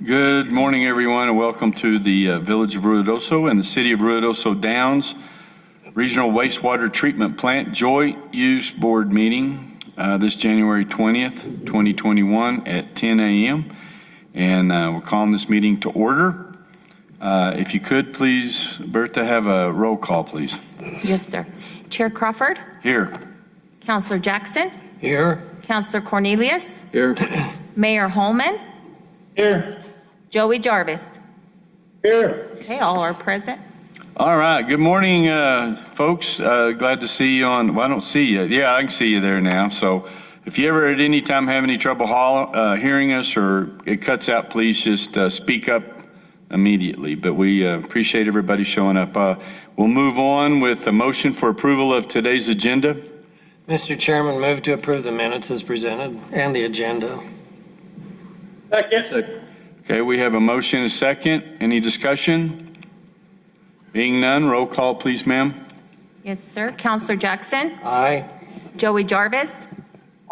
Good morning, everyone, and welcome to the Village of Ruidoso and the City of Ruidoso Downs Regional Wastewater Treatment Plant Joint Use Board meeting this January 20th, 2021 at 10 a.m. And we're calling this meeting to order. If you could, please, Bertha, have a roll call, please. Yes, sir. Chair Crawford? Here. Councilor Jackson? Here. Councilor Cornelius? Here. Mayor Holman? Here. Joey Jarvis? Here. Okay, all are present. All right. Good morning, folks. Glad to see you on. Well, I don't see you. Yeah, I can see you there now. So if you ever at any time have any trouble hearing us or it cuts out, please just speak up immediately. But we appreciate everybody showing up. We'll move on with a motion for approval of today's agenda. Mr. Chairman, move to approve the minutes as presented and the agenda. Second. Okay, we have a motion and a second. Any discussion? Being none, roll call, please, ma'am. Yes, sir. Councilor Jackson? Aye. Joey Jarvis?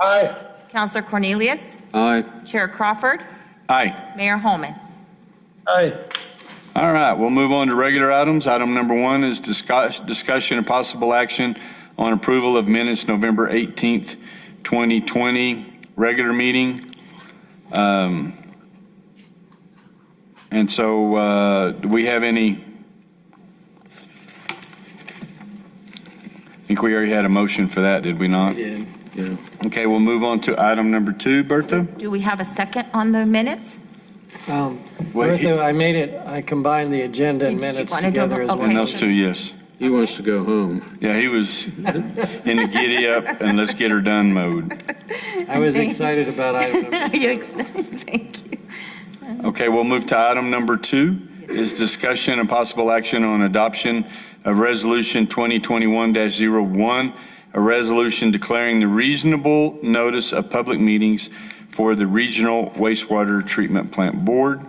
Aye. Councilor Cornelius? Aye. Chair Crawford? Aye. Mayor Holman? Aye. All right, we'll move on to regular items. Item number 1 is discussion and possible action on approval of minutes November 18th, 2020, regular meeting. And so do we have any? I think we already had a motion for that, did we not? We did. Yeah. Okay, we'll move on to item number 2, Bertha. Do we have a second on the minutes? Bertha, I combined the agenda and Did you minutes want to do together as them? one. And those 2, yes. He wants to go home. Yeah, he was in the giddy up and let's get her done mode. I was excited about item number You 7. Thank you. Okay, we'll move to item number 2, is discussion and possible action on adoption of Resolution 2021-01, a resolution declaring the reasonable notice of public meetings for the Regional Wastewater Treatment Plant Board.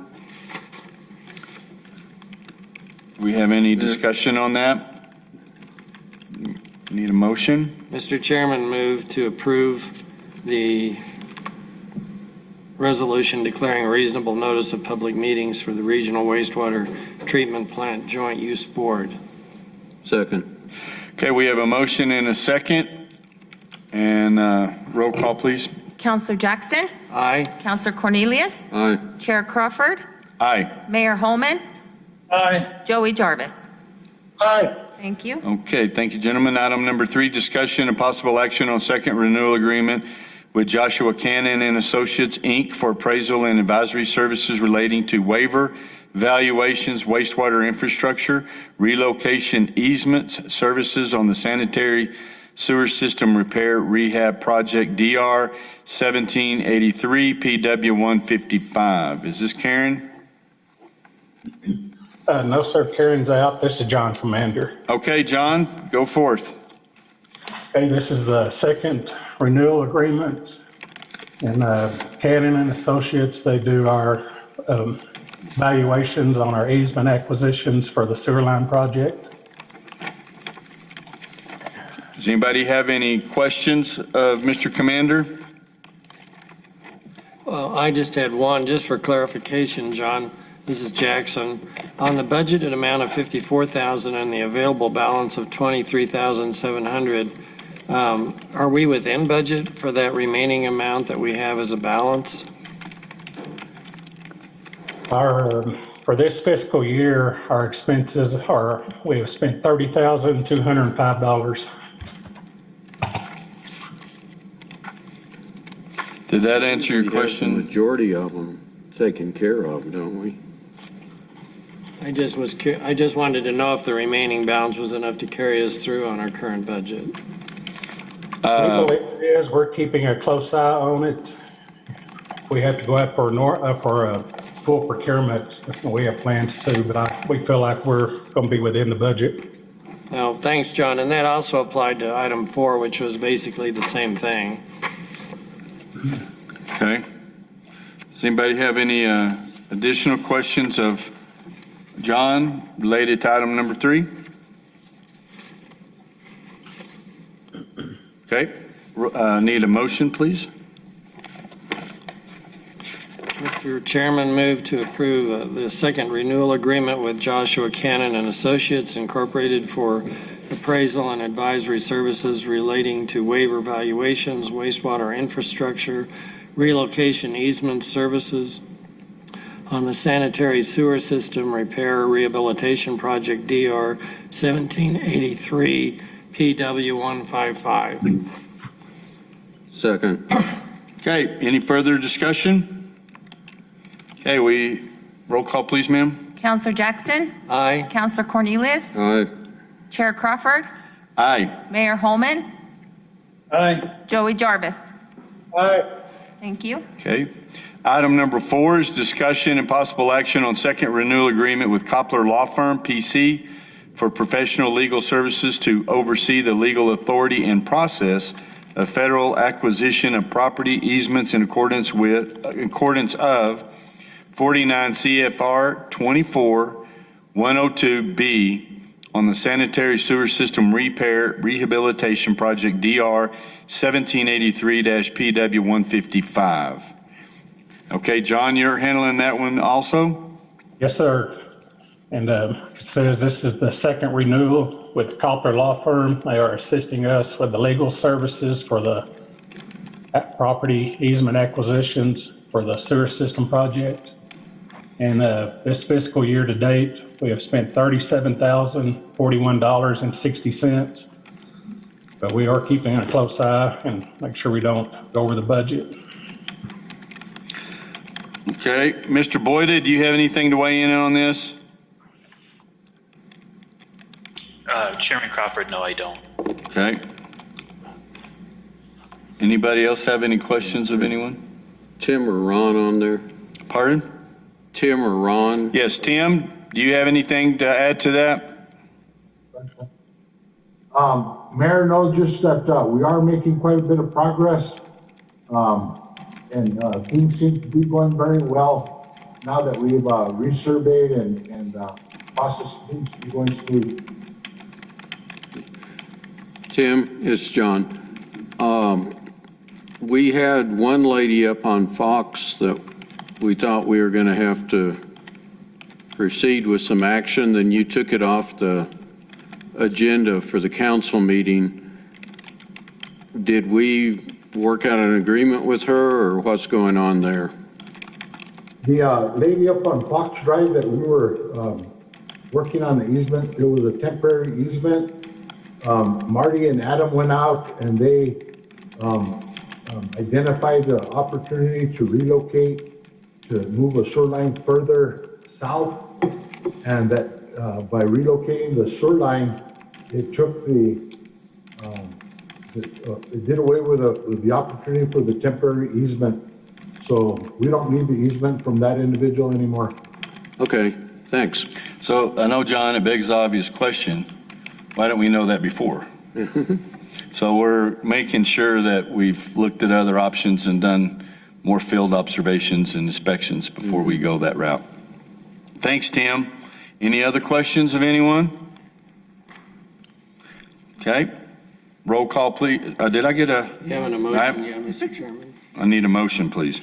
Do we have any discussion on that? Need a motion? Mr. Chairman, move to approve the resolution declaring reasonable notice of public meetings for the Regional Wastewater Treatment Plant Joint Use Board. Second. Okay, we have a motion and a second. And roll call, please. Councilor Jackson? Aye. Councilor Cornelius? Aye. Chair Crawford? Aye. Mayor Holman? Aye. Joey Jarvis? Aye. Thank you. Okay, thank you, gentlemen. Item number 3, discussion and possible action on second renewal agreement with Joshua Cannon and Associates, Inc. for appraisal and advisory services relating to Waiver, Valuations, Wastewater Infrastructure, Relocation, Easements, services on the Sanitary Sewer System Repair Rehab Project DR 1783 PW 155. Is this Karen? No, sir. Karen's out. This is John Commander. Okay, John, go forth. Okay, this is the second renewal agreement. And Cannon and Associates, they do our valuations on our easement acquisitions for the sewer line project. Does anybody have any questions of Mr. Commander? Well, I just had one, just for clarification, John. This is Jackson. On the budgeted amount of $54,000 and the available balance of $23,700, are we within budget for that remaining amount that we have as a balance? For this fiscal year, our expenses are, we have spent $30,205. Did that answer your We have the question? majority of them taken care of, don't we? I just wanted to know if the remaining balance was enough to carry us through on our current budget. We believe it is. We're keeping a close eye on it. If we have to go out for a full procurement, we have plans to, but we feel like we're going to be within the budget. Now, thanks, John. And that also applied to item 4, which was basically the same thing. Okay. Does anybody have any additional questions of John related to item number 3? Okay. Need a motion, please? Mr. Chairman, move to approve the second renewal agreement with Joshua Cannon and Associates Incorporated for appraisal and advisory services relating to waiver valuations, wastewater infrastructure, relocation easement services on the sanitary sewer system repair rehabilitation project DR 1783 PW 155. Second. Okay, any further discussion? Okay, roll call, please, ma'am. Counselor Jackson, Aye. Counselor Cornelius, Aye. Chair Crawford, Aye. Mayor Holman, Aye. Joey Jarvis. Aye. Thank you. Okay. Item number 4 is discussion and possible action on second renewal agreement with Koppler Law Firm, PC, for professional legal services to oversee the legal authority and process of federal acquisition of property easements in accordance of 49 CFR 24-102B on the sanitary sewer system repair rehabilitation project DR 1783-PW 155. Okay, John, you're handling that one also? Yes, sir. And it says this is the second renewal with Koppler Law Firm. They are assisting us with the legal services for the property easement acquisitions for the sewer system project. And this fiscal year to date, we have spent $37,041.60. But we are keeping a close eye and make sure we don't go over the budget. Okay, Mr. Boyda, do you have anything to weigh in on this? Chairman Crawford, no, I don't. Okay. Anybody else have any questions of anyone? Tim or Ron on there? Pardon? Tim or Ron? Yes, Tim, do you have anything to add to that? Mayor, no, just that we are making quite a bit of progress. And things seem to be going very well now that we've resurveyed and process seems to be going smooth. Tim, it's John. We had one lady up on Fox that we thought we were going to have to proceed with some action, then you took it off the agenda for the council meeting. Did we work out an agreement with her, or what's going on there? The lady up on Fox Drive that we were working on the easement, it was a temporary easement. Marty and Adam went out and they identified the opportunity to relocate, to move a sewer line further south. And that by relocating the sewer line, it took it did away with the opportunity for the temporary easement. So we don't need the easement from that individual anymore. Okay, thanks. So I know, John, it begs the obvious question. Why don't we know that before? So we're making sure that we've looked at other options and done more field observations and inspections before we go that route. Thanks, Tim. Any other questions of anyone? Okay. Roll call, please. Did I get a? You have an motion, yeah, Mr. Chairman. I need a motion, please.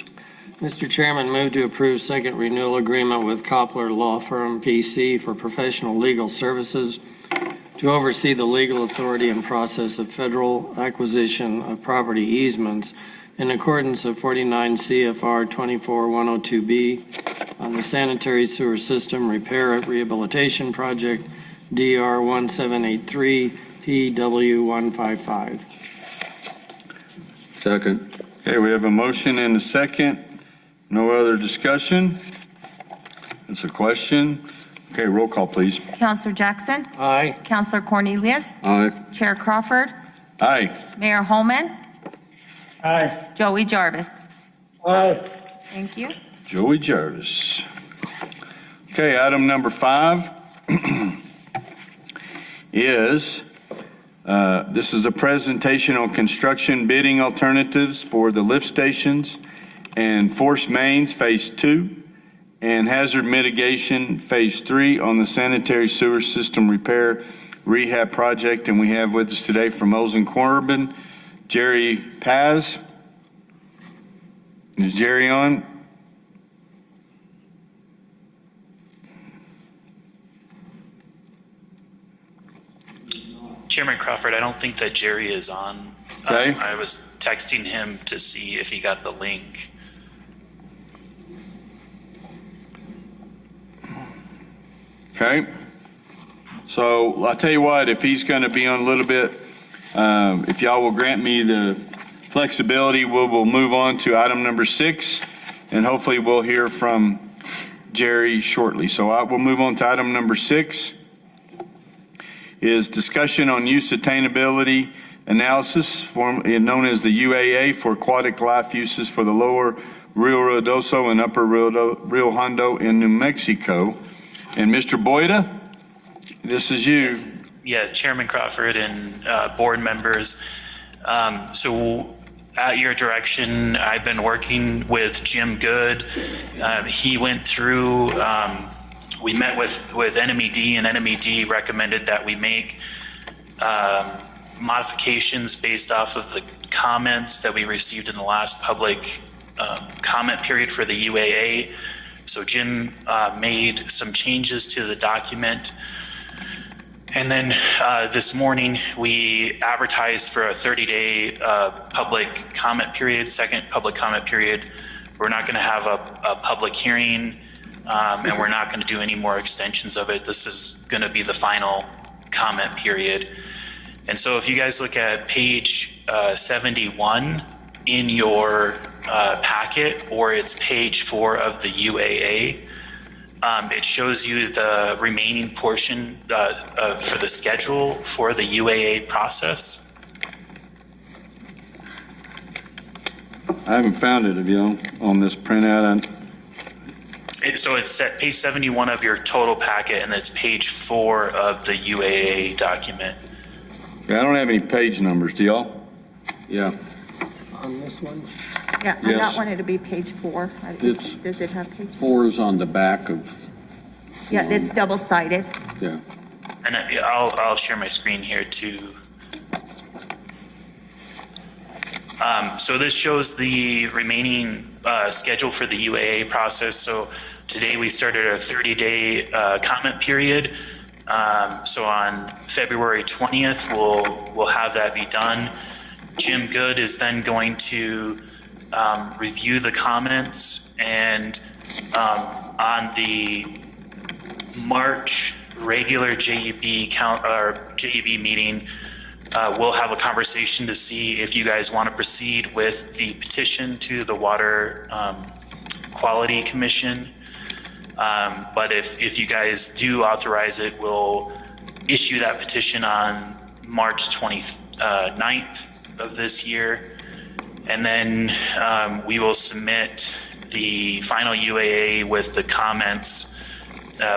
Mr. Chairman, move to approve second renewal agreement with Koppler Law Firm, PC, for professional legal services to oversee the legal authority and process of federal acquisition of property easements in accordance with 49 CFR 24-102B on the sanitary sewer system repair rehabilitation project DR 1783 PW 155. Second. Okay, we have a motion and a second. No other discussion? It's a question. Okay, roll call, please. Counselor Jackson, Aye. Counselor Cornelius, Aye. Chair Crawford, Aye. Mayor Holman, Aye. Joey Jarvis. Aye. Thank you. Joey Jarvis. Okay, item number 5 is, this is a presentation on construction bidding alternatives for the lift stations and force mains Phase 2 and hazard mitigation Phase 3 on the sanitary sewer system repair rehab project. And we have with us today from Mosen Corbin, Jerry Paz. Is Jerry on? Chairman Crawford, I don't think that Jerry is on. Okay. I was texting him to see if he got the link. Okay. So I'll tell you what, if he's going to be on a little bit, if y'all will grant me the flexibility, we'll move on to item number 6, and hopefully we'll hear from Jerry shortly. So I will move on to item number 6, is discussion on use attainability analysis, known as the UAA, for aquatic life uses for the lower Rio Ruidoso and upper Rio Hondo in New Mexico. And Mr. Boyda, this is you. Yeah, Chairman Crawford and board members. So at your direction, I've been working with Jim Good. He went through, we met with NMED, and NMED recommended that we make modifications based off of the comments that we received in the last public comment period for the UAA. So Jim made some changes to the document. And then this morning, we advertised for a 30-day public comment period, second public comment period. We're not going to have a public hearing, and we're not going to do any more extensions of it. This is going to be the final comment period. And so if you guys look at page 71 in your packet, or it's page 4 of the UAA, it shows you the remaining portion for the schedule for the UAA process. I haven't found it, have you, on this printout? So it's at page 71 of your total packet, and it's page 4 of the UAA document. I don't have any page numbers, do y'all? Yeah, On this one? Yeah, I Yes. got one, it'll be page 4. It's- Does it have page? 4 is on the back of, Yeah, it's double-sided. yeah. And I'll share my screen here too. So this shows the remaining schedule for the UAA process. So today we started a 30-day comment period. So on February 20th, we'll have that be done. Jim Good is then going to review the comments, and on the March regular JEB meeting, we'll have a conversation to see if you guys want to proceed with the petition to the Water Quality Commission. But if you guys do authorize it, we'll issue that petition on March 29th of this year. And then we will submit the final UAA with the comments.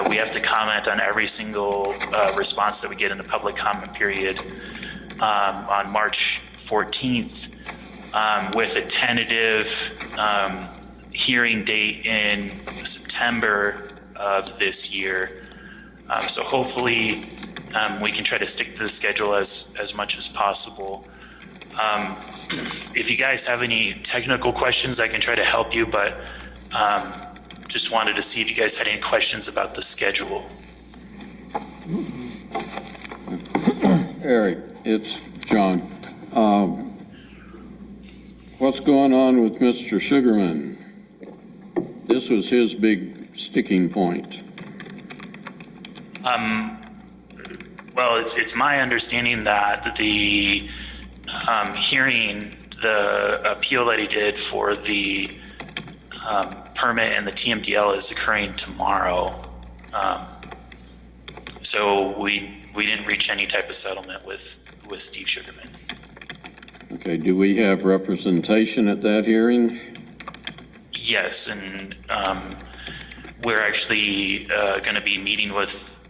We have to comment on every single response that we get in the public comment period on March 14th with a tentative hearing date in September of this year. So hopefully we can try to stick to the schedule as much as possible. If you guys have any technical questions, I can try to help you, but just wanted to see if you guys had any questions about the schedule. Eric, it's John. What's going on with Mr. Sugarman? This was his big sticking point. Well, it's my understanding that the hearing, the appeal that he did for the permit and the TMDL is occurring tomorrow. So we didn't reach any type of settlement with Steve Sugarman. Okay, do we have representation at that hearing? Yes, and we're actually going to be meeting with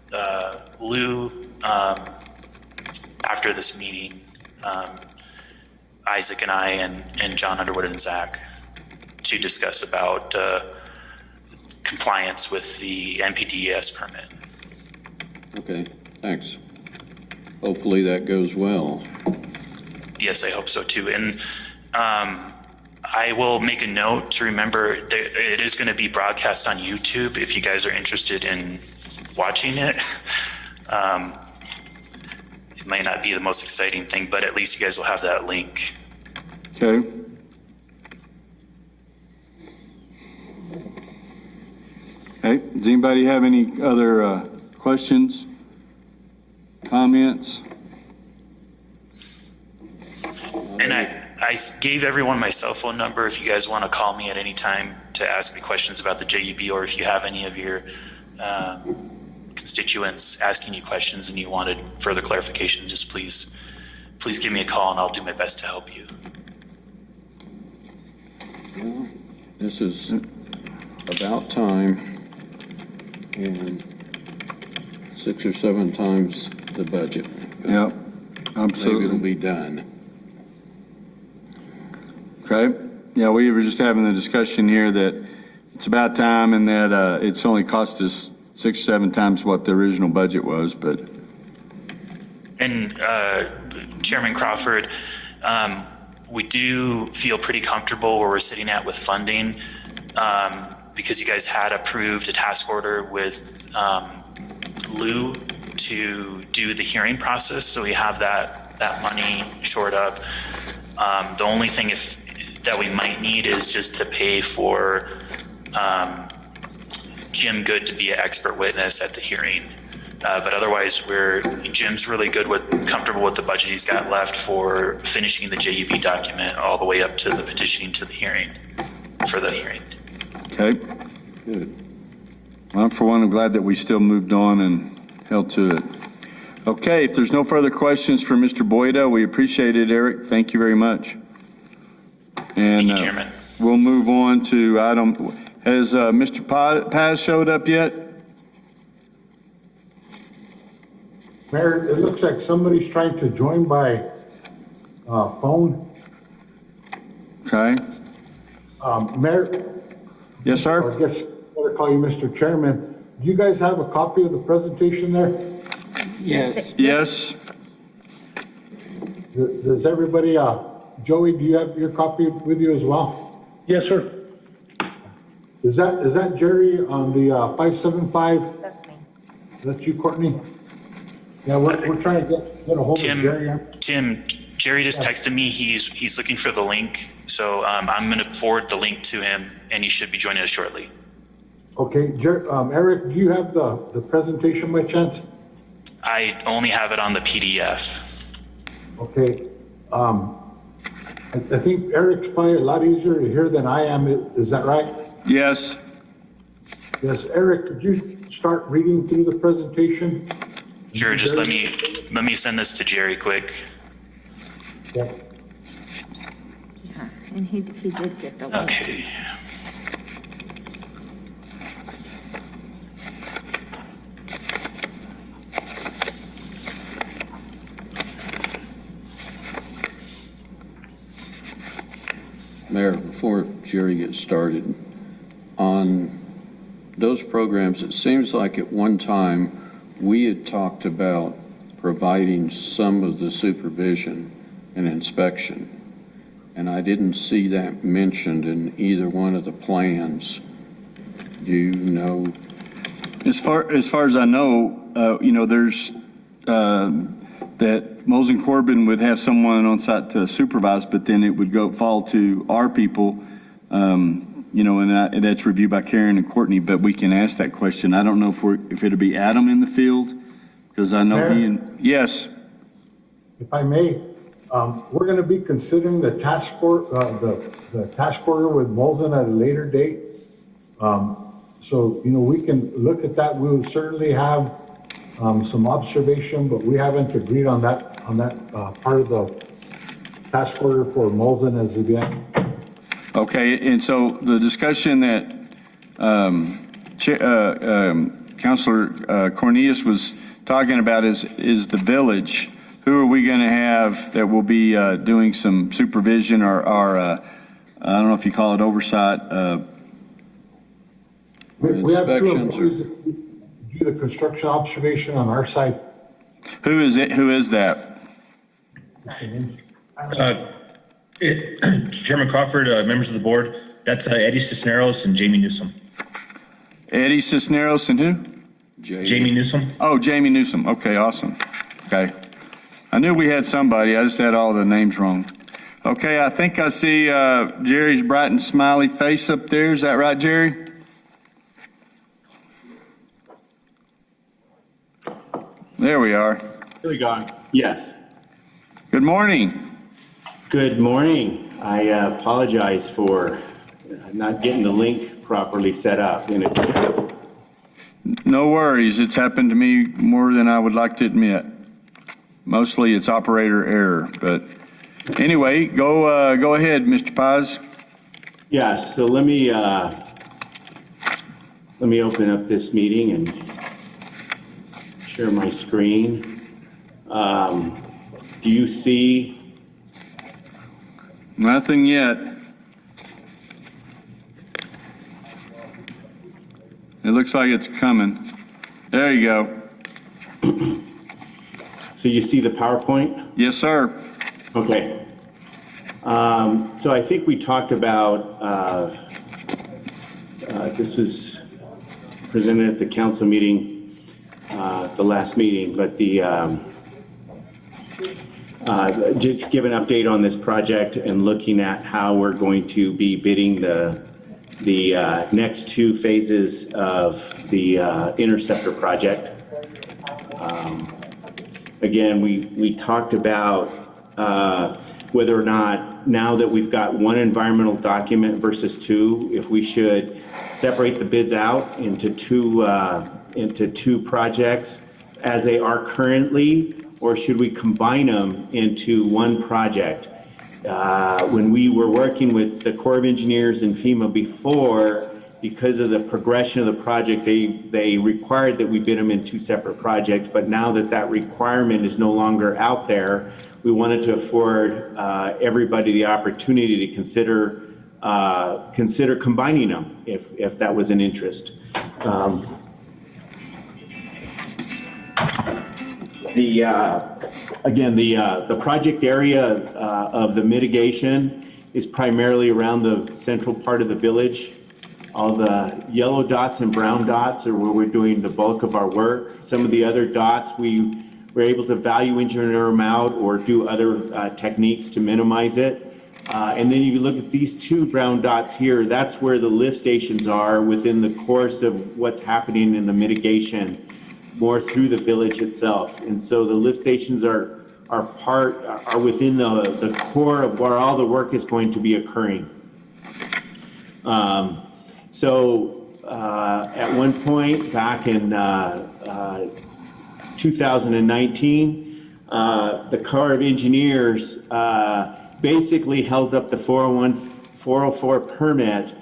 Lou after this meeting, Isaac and I and John Underwood and Zach, to discuss about compliance with the NPDES permit. Okay, thanks. Hopefully that goes well. Yes, I hope so too. And I will make a note to remember that it is going to be broadcast on YouTube if you guys are interested in watching it. might not be the most exciting thing, but at least you guys will have that link. Okay. Okay, does anybody have any other questions, comments? And I gave everyone my cell phone number if you guys want to call me at any time to ask me questions about the JUB, or if you have any of your constituents asking you questions and you wanted further clarification, just please give me a call and I'll do my best to help you. Well, this is about time, and 6 or 7 times the budget. Yep, Maybe absolutely. it'll be done. Okay, yeah, we were just having a discussion here that it's about time and that it's only cost us 6 or 7 times what the original budget was, but. And Chairman Crawford, we do feel pretty comfortable where we're sitting at with funding, because you guys had approved a task order with Lou to do the hearing process, so we have that money shored up. The only thing that we might need is just to pay for Jim Good to be an expert witness at the hearing. But otherwise, Jim's really comfortable with the budget he's got left for finishing the JUB document all the way up to the petitioning to the hearing, for the hearing. Okay. Good. Well, for one, I'm glad that we still moved on and held to it. Okay, if there's no further questions for Mr. Boyda, we appreciate it, Eric. Thank you very much. And Thank you, Chairman. we'll move on to item, has Mr. Paz showed up yet? Mayor, it looks like somebody's trying to join by phone. Okay. Mayor, Yes, or sir? I guess I better call you Mr. Chairman. Do you guys have a copy of the presentation there? Yes. Yes? Does everybody, Joey, do you have your copy with you as well? Yes, sir. Is that Jerry on the 575? That's me. That's you, Courtney? Yeah, we're trying to get a hold of Jerry. Tim, Jerry just texted me. He's looking for the link. So I'm going to forward the link to him, and he should be joining us shortly. Okay, Eric, do you have the presentation by chance? I only have it on the PDF. Okay, I think Eric's probably a lot easier to hear than I am. Is that right? Yes? Yes, Eric, could you start reading through the presentation? Sure, just let me send this to Jerry quick. Yeah. Yeah, and he did get the link. Okay. Mayor, before Jerry gets started, on those programs, it seems like at one time, we had talked about providing some of the supervision and inspection, and I didn't see that mentioned in either one of the plans. Do you know? As far as I know, there's that Mosen Corbin would have someone on site to supervise, but then it would fall to our people, and that's reviewed by Karen and Courtney, but we can ask that question. I don't know if it'll be Adam in the field, because I know yes. If I may, we're going to be considering the task the task order with Molson at a later date. So, we can look at that. We will certainly have some observation, but we haven't agreed on that part of the task order for Molson as of yet. Okay, and so the discussion that Councilor Cornelius was talking about is the village. Who are we going to have that will be doing some supervision or I don't know if you call it oversight? We have two Inspections or- employees that do the construction observation on our side. Who is it? Who is that? Chairman Crawford, members of the board, that's Eddie Cisneros and Jamie Newsom. Eddie Cisneros and who? Jamie Newsom. Oh, Jamie Newsom. Okay, awesome. Okay. I knew we had somebody, I just had all the names wrong. Okay, I think I see Jerry's bright and smiley face up there. Is that right, Jerry? There we are. Here we go. Yes. Good morning. Good morning. I apologize for not getting the link properly set up. No worries, it's happened to me more than I would like to admit. Mostly it's operator error, but anyway, go ahead, Mr. Paz. Yeah, so let me open up this meeting and share my screen. Do you see? Nothing yet. It looks like it's coming. There you go. So you see the PowerPoint? Yes, sir. Okay. So I think we talked about, this was presented at the council meeting, the last meeting, but just give an update on this project and looking at how we're going to be bidding the next two phases of the Interceptor project. Again, we talked about whether or not, now that we've got one environmental document versus two, if we should separate the bids out into two projects as they are currently, or should we combine them into one project? When we were working with the Corps of Engineers and FEMA before, because of the progression of the project, they required that we bid them in two separate projects. But now that that requirement is no longer out there, we wanted to afford everybody the opportunity to consider combining them if that was an interest. The project area of the mitigation is primarily around the central part of the village. All the yellow dots and brown dots are where we're doing the bulk of our work. Some of the other dots, we were able to value engineer them out or do other techniques to minimize it. And then you look at these two brown dots here, that's where the lift stations are within the course of what's happening in the mitigation, more through the village itself. And so the lift stations are within the core of where all the work is going to be occurring. At one point back in 2019, the Corps of Engineers basically held up the 404 permit,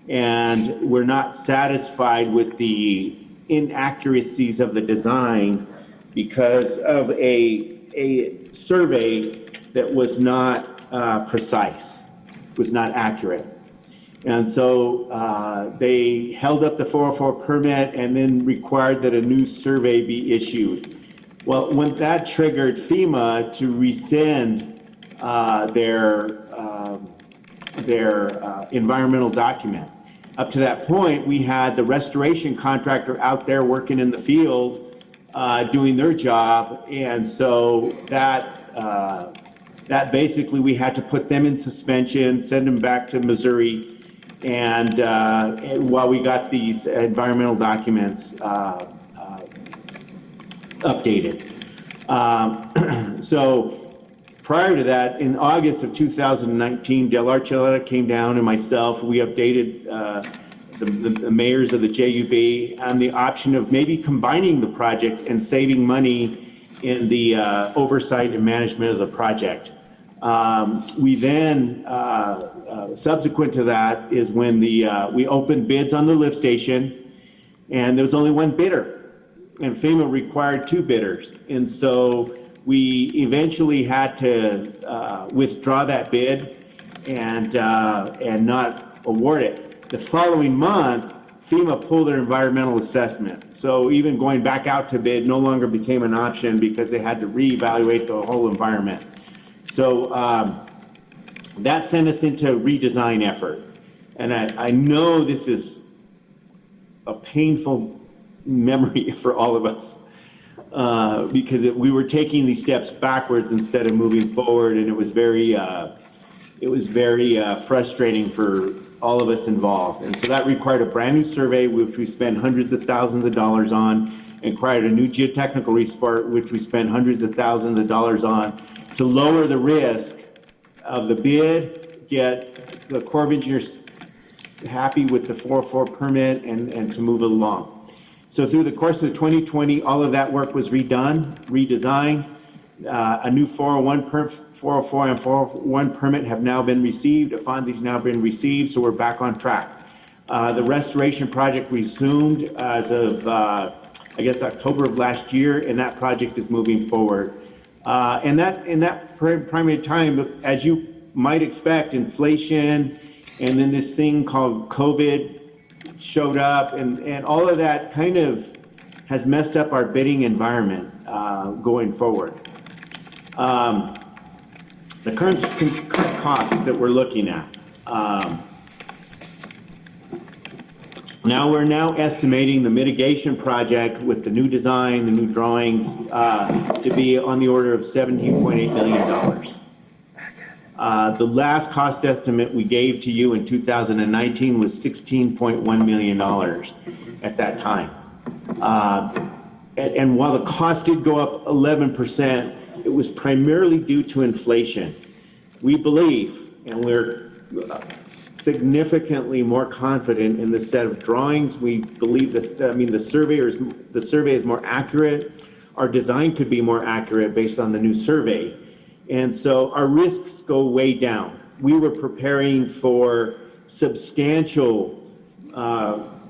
and we're not satisfied with the inaccuracies of the design because of a survey that was not precise, was not accurate. And so they held up the 404 permit and then required that a new survey be issued. Well, when that triggered FEMA to rescind their environmental document. Up to that point, we had the restoration contractor out there working in the field, doing their job, and so that basically we had to put them in suspension, send them back to Missouri, and while we got these environmental documents updated. So prior to that, in August of 2019, Del Archuleta came down and myself, we updated the mayors of the JUB on the option of maybe combining the projects and saving money in the oversight and management of the project. We then, subsequent to that, is when we opened bids on the lift station, and there was only one bidder, and FEMA required two bidders, and so we eventually had to withdraw that bid and not award it. The following month, FEMA pulled their environmental assessment, so even going back out to bid no longer became an option because they had to reevaluate the whole environment. So that sent us into a redesign effort. And I know this is a painful memory for all of us. because we were taking these steps backwards instead of moving forward, and it was very frustrating for all of us involved. And so that required a brand new survey, which we spent hundreds of thousands of dollars on, and required a new geotechnical report, which we spent hundreds of thousands of dollars on, to lower the risk of the bid, get the Corps of Engineers happy with the 404 permit, and to move it along. So through the course of 2020, all of that work was redesigned. A new 404 and 401 permit have now been received. A FONSI's now been received, so we're back on track. The restoration project resumed as of, I guess, October of last year, and that project is moving forward. In that primary time, as you might expect, inflation, and then this thing called COVID showed up, and all of that kind of has messed up our bidding environment going forward. The current costs that we're looking at. Now we're estimating the mitigation project with the new design, the new drawings, to be on the order of $17.8 million. The last cost estimate we gave to you in 2019 was $16.1 million at that time. And while the cost did go up 11%, it was primarily due to inflation. We believe, and we're significantly more confident in the set of drawings. We believe that, the survey is more accurate. Our design could be more accurate based on the new survey. And so our risks go way down. We were preparing for substantial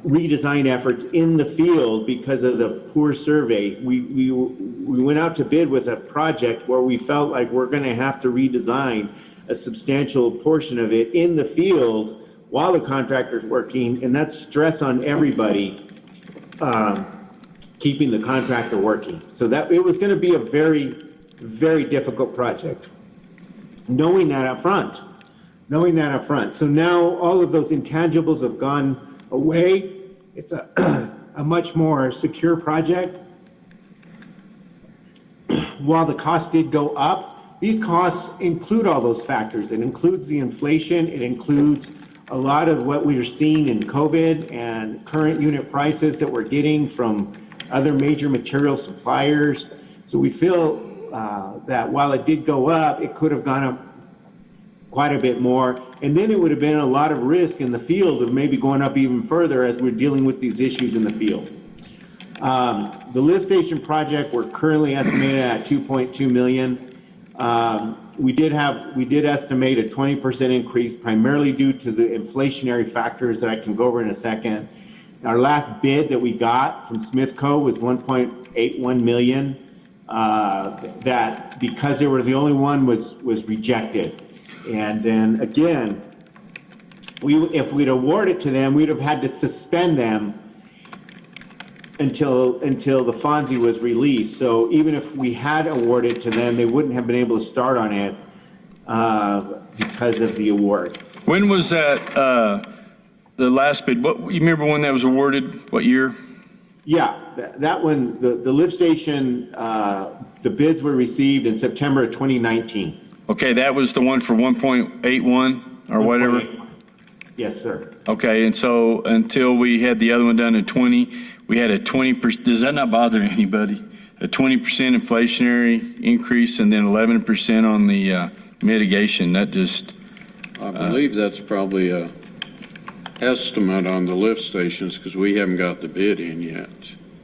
redesign efforts in the field because of the poor survey. We went out to bid with a project where we felt like we're going to have to redesign a substantial portion of it in the field while the contractor's working, and that's stress on everybody, keeping the contractor working. So that it was going to be a very, very difficult project. Knowing that up front. So now all of those intangibles have gone away. It's a much more secure project. While the cost did go up, these costs include all those factors. It includes the inflation. It includes a lot of what we are seeing in COVID and current unit prices that we're getting from other major material suppliers. So we feel that while it did go up, it could have gone up quite a bit more. And then it would have been a lot of risk in the field of maybe going up even further as we're dealing with these issues in the field. The lift station project, we're currently estimated at $2.2 million. We did estimate a 20% increase, primarily due to the inflationary factors that I can go over in a second. Our last bid that we got from Smithco was $1.81 million. That, because they were the only one, was rejected. And then again, if we'd awarded it to them, we'd have had to suspend them until the FONSI was released. So even if we had awarded to them, they wouldn't have been able to start on it because of the award. When was that, the last bid? What, you remember when that was awarded? What year? Yeah, that one, the lift station, the bids were received in September of 2019. Okay, that was the one for 1.81 or whatever? Yes, sir. Okay, and so until we had the other one done in 20, we had a 20%, does that not bother anybody? A 20% inflationary increase and then 11% on the mitigation, that just... I believe that's probably a estimate on the lift stations because we haven't got the bid in yet.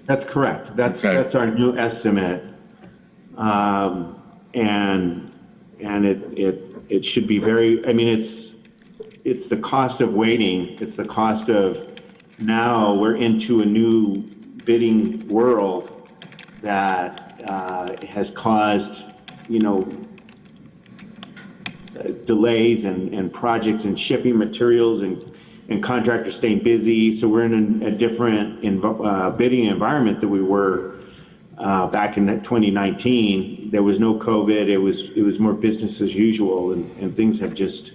That's correct. That's our new estimate. And it should be very, it's the cost of waiting. It's the cost of now we're into a new bidding world that has caused, delays and projects and shipping materials and contractors staying busy. So we're in a different bidding environment than we were back in 2019. There was no COVID. It was more business as usual, and things have just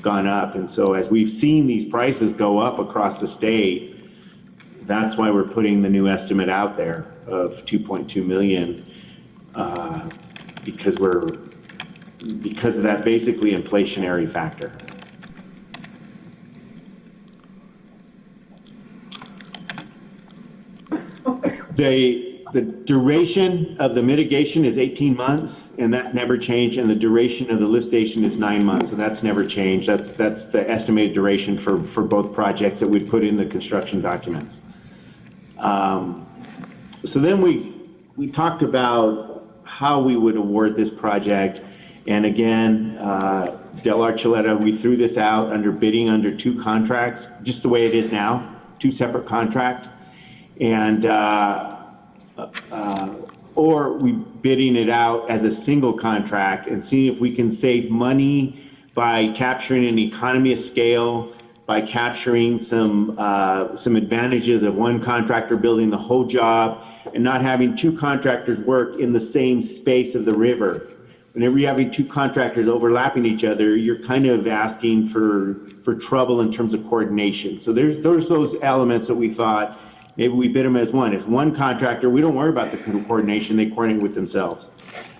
gone up. And so as we've seen these prices go up across the state, that's why we're putting the new estimate out there. of 2.2 million because of that basically inflationary factor. The duration of the mitigation is 18 months, and that never changed, and the duration of the lift station is 9 months, so that's never changed. That's the estimated duration for both projects that we put in the construction documents. So then we talked about how we would award this project, and again, Del Archuleta, we threw this out under bidding under 2 contracts, just the way it is now, 2 separate contracts. And or we bidding it out as a single contract and seeing if we can save money by capturing an economy of scale, by capturing some advantages of one contractor building the whole job and not having 2 contractors work in the same space of the river. Whenever you're having 2 contractors overlapping each other, you're kind of asking for trouble in terms of coordination. So there's those elements that we thought, maybe we bid them as one. If one contractor, we don't worry about the coordination, they coordinate with themselves.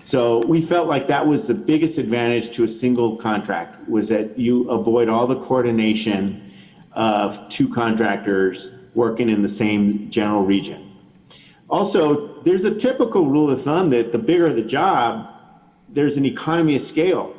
So we felt like that was the biggest advantage to a single contract, was that you avoid all the coordination of 2 contractors working in the same general region. Also, there's a typical rule of thumb that the bigger the job, there's an economy of scale.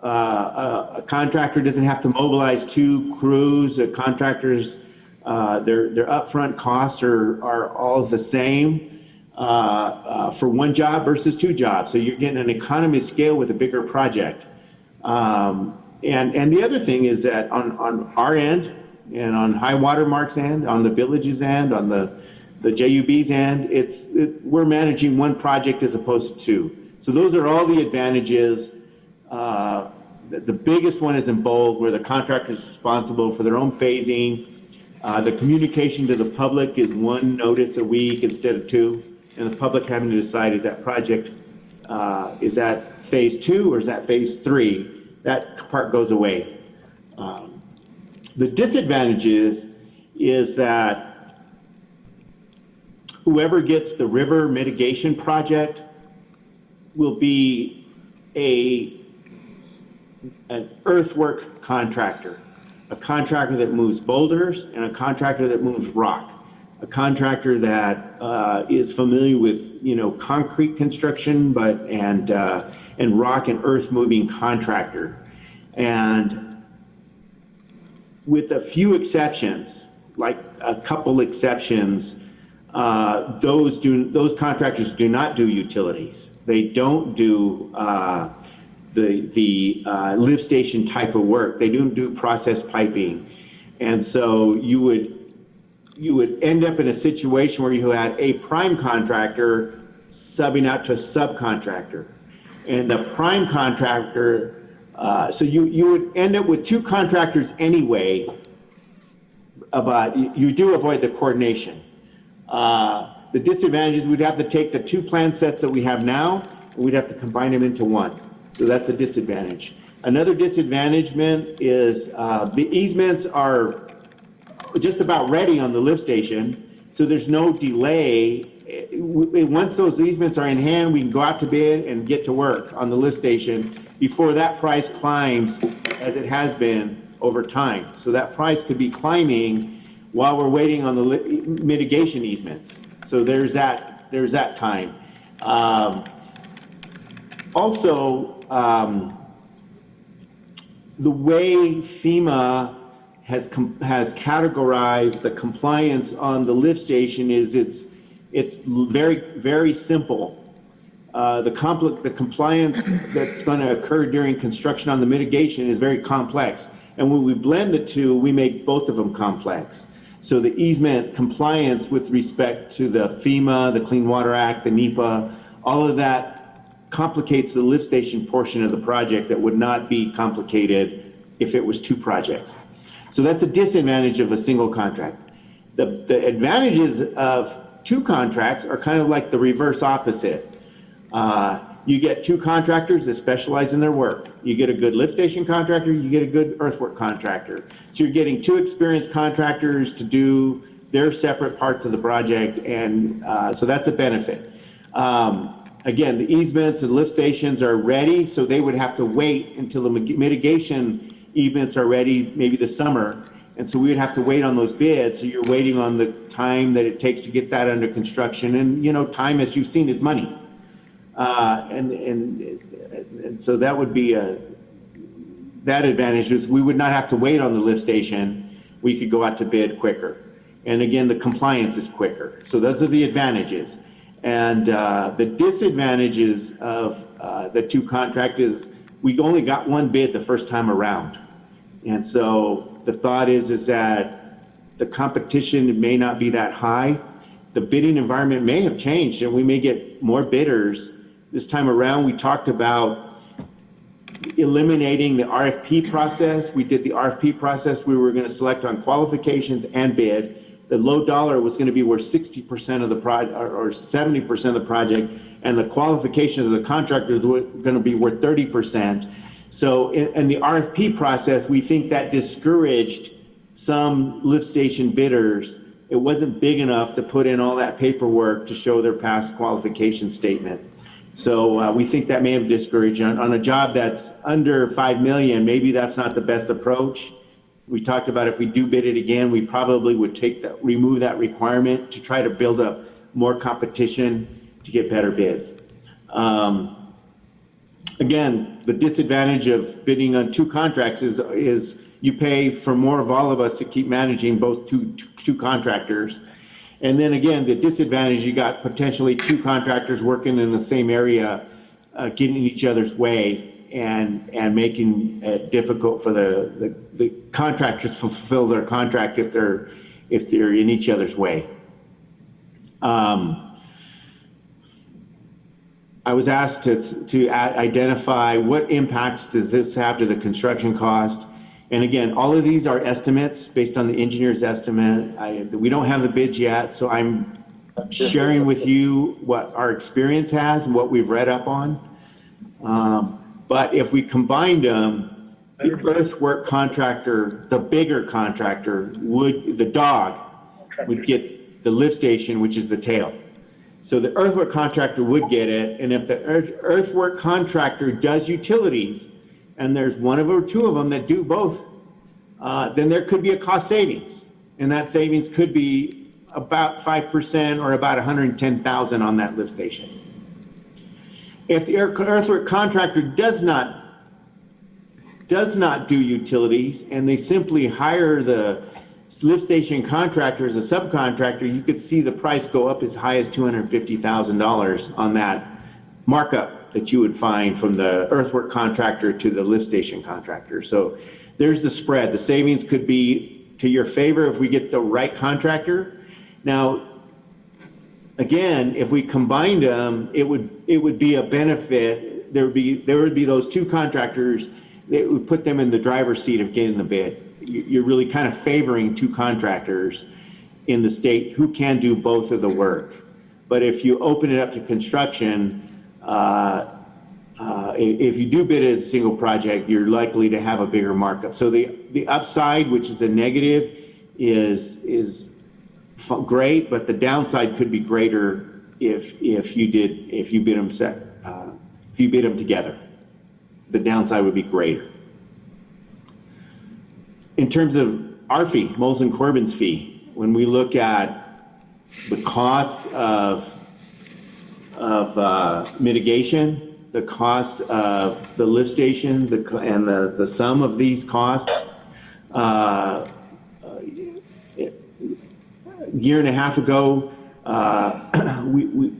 A contractor doesn't have to mobilize 2 crews, contractors, their upfront costs are all the same for one job versus 2 jobs. So you're getting an economy of scale with a bigger project. And the other thing is that on our end and on High Water Mark's end, on the village's end, on the JUB's end, we're managing one project as opposed to 2. So those are all the advantages. The biggest one is in bold, where the contractor is responsible for their own phasing. The communication to the public is 1 notice a week instead of 2, and the public having to decide, is that project, is that phase 2 or is that phase 3? That part goes away. The disadvantages is that whoever gets the river mitigation project will be an earthwork contractor. A contractor that moves boulders and a contractor that moves rock. A contractor that is familiar with, concrete construction, and rock and earth moving contractor. And with a few exceptions, like a couple exceptions, those contractors do not do utilities. They don't do the lift station type of work. They don't do process piping. And so you would end up in a situation where you had a prime contractor subbing out to a subcontractor. And the prime contractor, so you would end up with 2 contractors anyway, but you do avoid the coordination. The disadvantage is we'd have to take the 2 plan sets that we have now, and we'd have to combine them into 1. So that's a disadvantage. Another disadvantagement is the easements are just about ready on the lift station, so there's no delay. Once those easements are in hand, we can go out to bid and get to work on the lift station before that price climbs as it has been over time. So that price could be climbing while we're waiting on the mitigation easements. So there's that time. Also, the way FEMA has categorized the compliance on the lift station is it's very, very simple. The compliance that's going to occur during construction on the mitigation is very complex. And when we blend the 2, we make both of them complex. So the easement compliance with respect to the FEMA, the Clean Water Act, the NEPA, all of that complicates the lift station portion of the project that would not be complicated if it was 2 projects. So that's a disadvantage of a single contract. The advantages of 2 contracts are kind of like the reverse opposite. You get 2 contractors that specialize in their work. You get a good lift station contractor, you get a good earthwork contractor. So you're getting 2 experienced contractors to do they're separate parts of the project, and so that's a benefit. Again, the easements and lift stations are ready, so they would have to wait until the mitigation easements are ready, maybe this summer. And so we would have to wait on those bids. So you're waiting on the time that it takes to get that under construction. And, you know, time, as you've seen, is money. And so that would be that advantage is we would not have to wait on the lift station. We could go out to bid quicker. And again, the compliance is quicker. So those are the advantages. And the disadvantages of the two contractors, we only got one bid the first time around. And so the thought is that the competition may not be that high. The bidding environment may have changed and we may get more bidders. This time around, we talked about eliminating the RFP process. We did the RFP process. We were going to select on qualifications and bid. The low dollar was going to be worth 60% of the project or 70% of the project, and the qualifications of the contractors were going to be worth 30%. So in the RFP process, we think that discouraged some lift station bidders. It wasn't big enough to put in all that paperwork to show their past qualification statement. So we think that may have discouraged on a job that's under 5 million. Maybe that's not the best approach. We talked about if we do bid it again, we probably would remove that requirement to try to build up more competition to get better bids. Again, the disadvantage of bidding on two contracts is you pay for more of all of us to keep managing both two contractors. And then again, the disadvantage, you got potentially two contractors working in the same area, getting in each other's way and making it difficult for the contractors to fulfill their contract if they're in each other's way. I was asked to identify what impacts does this have to the construction cost. And again, all of these are estimates based on the engineer's estimate. We don't have the bids yet, so I'm sharing with you what our experience has and what we've read up on. But if we combined them, the earthwork contractor, the bigger contractor, the dog would get the lift station, which is the tail. So the earthwork contractor would get it, and if the earthwork contractor does utilities, and there's one or two of them that do both, then there could be a cost savings. And that savings could be about 5% or about $110,000 on that lift station. If the earthwork contractor does not do utilities and they simply hire the lift station contractor as a subcontractor, you could see the price go up as high as $250,000 on that markup that you would find from the earthwork contractor to the lift station contractor. So there's the spread. The savings could be to your favor if we get the right contractor. Now, again, if we combined them, it would be a benefit. There would be those two contractors that would put them in the driver's seat of getting the bid. You're really kind of favoring two contractors in the state who can do both of the work. But if you open it up to construction, if you do bid as a single project, you're likely to have a bigger markup. So the upside, which is a negative, is great, but the downside could be greater if you bid them together. The downside would be greater. In terms of our fee, Moles and Corbin's fee, when we look at the cost of mitigation, the cost of the lift stations, and the sum of these costs, a year and a half ago,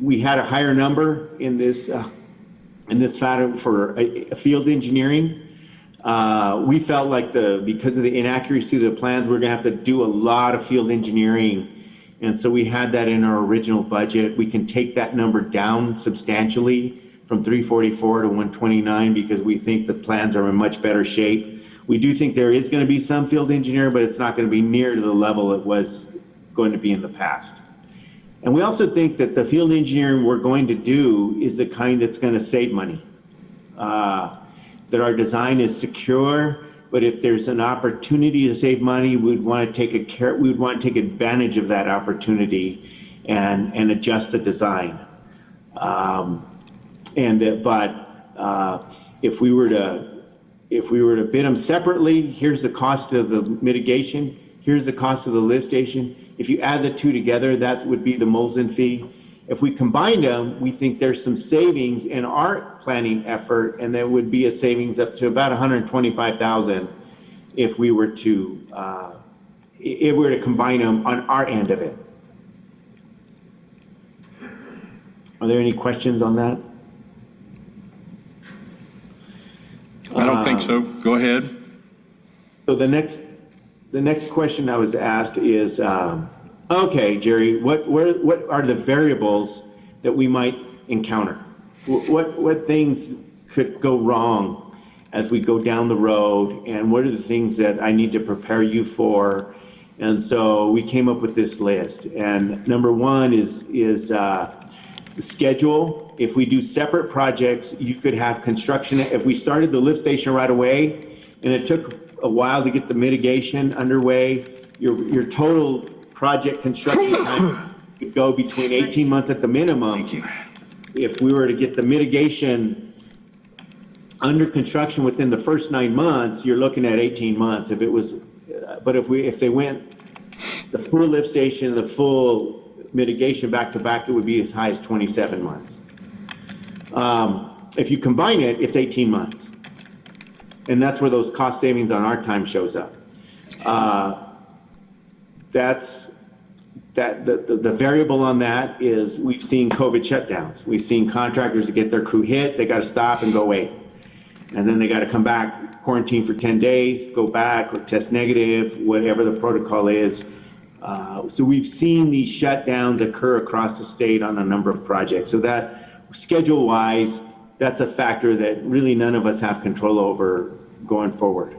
we had a higher number in this FATA for a field engineering. We felt like because of the inaccuracy of the plans, we're gonna have to do a lot of field engineering. And so we had that in our original budget. We can take that number down substantially from 344 to 129 because we think the plans are in much better shape. We do think there is gonna be some field engineering, but it's not gonna be near to the level it was going to be in the past. And we also think that the field engineering we're going to do is the kind that's gonna save money. That our design is secure, but if there's an opportunity to save money, we would want to take advantage of that opportunity and adjust the design. If we were to bid them separately, here's the cost of the mitigation, here's the cost of the lift station. If you add the two together, that would be the Molson fee. If we combine them, we think there's some savings in our planning effort, and there would be a savings up to about $125,000 if we were to combine them on our end of it. Are there any questions on that? I don't think so. Go ahead. So the next question I was asked is, okay, Jerry, what are the variables that we might encounter? What things could go wrong as we go down the road, and what are the things that I need to prepare you for? And so we came up with this list, and number one is the schedule. If we do separate projects, you could have construction. If we started the lift station right away and it took a while to get the mitigation underway, your total project construction time could go between 18 months at the minimum. Thank you. If we were to get the mitigation under construction within the first 9 months, you're looking at 18 months. But if they went the full lift station, the full mitigation back to back, it would be as high as 27 months. If you combine it, it's 18 months. And that's where those cost savings on our time shows up. The variable on that is we've seen COVID shutdowns. We've seen contractors that get their crew hit, they got to stop and go wait. And then they got to come back, quarantine for 10 days, go back or test negative, whatever the protocol is. So we've seen these shutdowns occur across the state on a number of projects. So that schedule-wise, that's a factor that really none of us have control over going forward.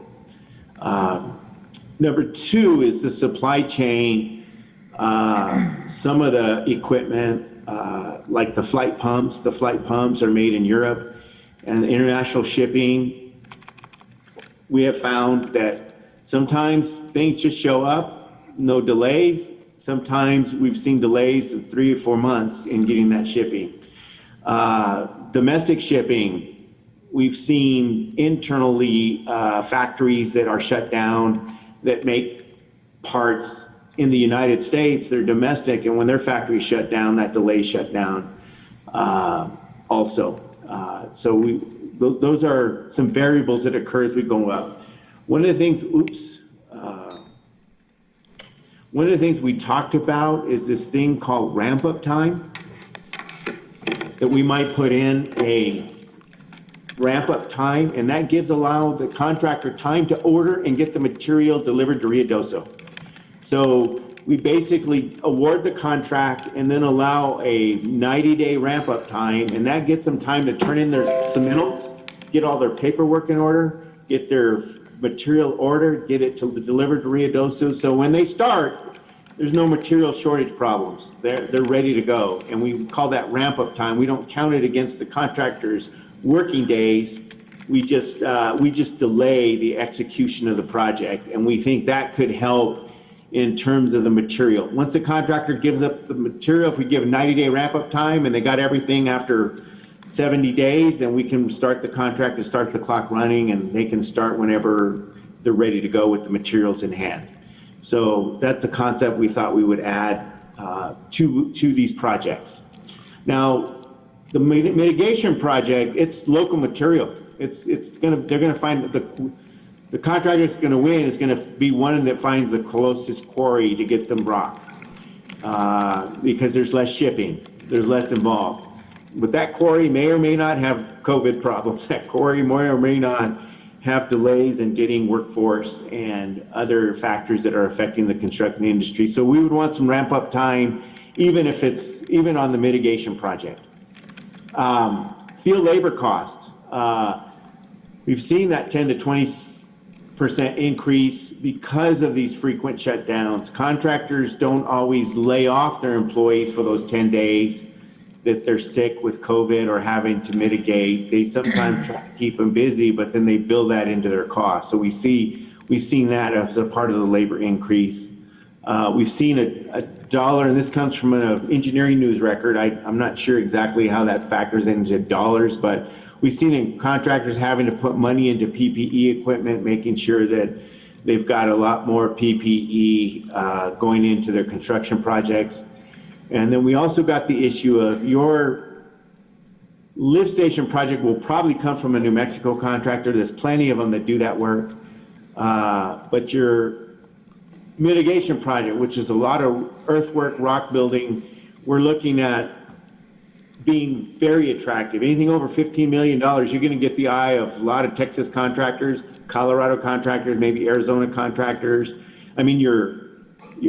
Number two is the supply chain. Some of the equipment, like the flight pumps are made in Europe, and the international shipping, we have found that sometimes things just show up, no delays. Sometimes we've seen delays of 3 or 4 months in getting that shipping. Domestic shipping, we've seen internally factories that are shut down that make parts in the United States. They're domestic, and when their factories shut down, that delay shut down also. So those are some variables that occur as we go up. One of the things we talked about is this thing called ramp-up time, that we might put in a ramp-up time, and that allow the contractor time to order and get the material delivered to Ruidoso. So we basically award the contract and then allow a 90-day ramp-up time, and that gets them time to turn in their submittals, get all their paperwork in order, get their material ordered, get it delivered to Ruidoso. So when they start, there's no material shortage problems. They're ready to go, and we call that ramp-up time. We don't count it against the contractor's working days. We just delay the execution of the project, and we think that could help in terms of the material. Once the contractor gives up the material, if we give a 90-day ramp-up time and they got everything after 70 days, then we can start the contract to start the clock running, and they can start whenever they're ready to go with the materials in hand. So that's a concept we thought we would add to these projects. Now, the mitigation project, it's local material. They're gonna find the contractor's gonna win is gonna be one that finds the closest quarry to get them rock, because there's less shipping, there's less involved. But that quarry may or may not have COVID problems. That quarry may or may not have delays in getting workforce and other factors that are affecting the construction industry. So we would want some ramp up time, even on the mitigation project. Field labor costs. We've seen that 10 to 20% increase because of these frequent shutdowns. Contractors don't always lay off their employees for those 10 days. that they're sick with COVID or having to mitigate. They sometimes try to keep them busy, but then they build that into their cost. So we've seen that as a part of the labor increase. We've seen a dollar, and this comes from an engineering news record. I'm not sure exactly how that factors into dollars, but we've seen contractors having to put money into PPE equipment, making sure that they've got a lot more PPE going into their construction projects. And then we also got the issue of your lift station project will probably come from a New Mexico contractor. There's plenty of them that do that work. But your mitigation project, which is a lot of earthwork, rock building, we're looking at being very attractive. Anything over $15 million, you're going to get the eye of a lot of Texas contractors, Colorado contractors, maybe Arizona contractors. I mean, your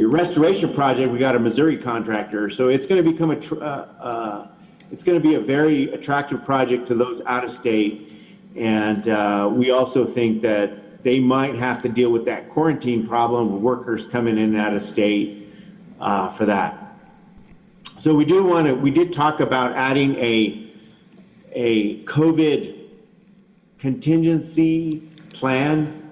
restoration project, we got a Missouri contractor, so it's going to become it's going to be a very attractive project to those out of state. And we also think that they might have to deal with that quarantine problem of workers coming in and out of state for that. So we did talk about adding a COVID contingency plan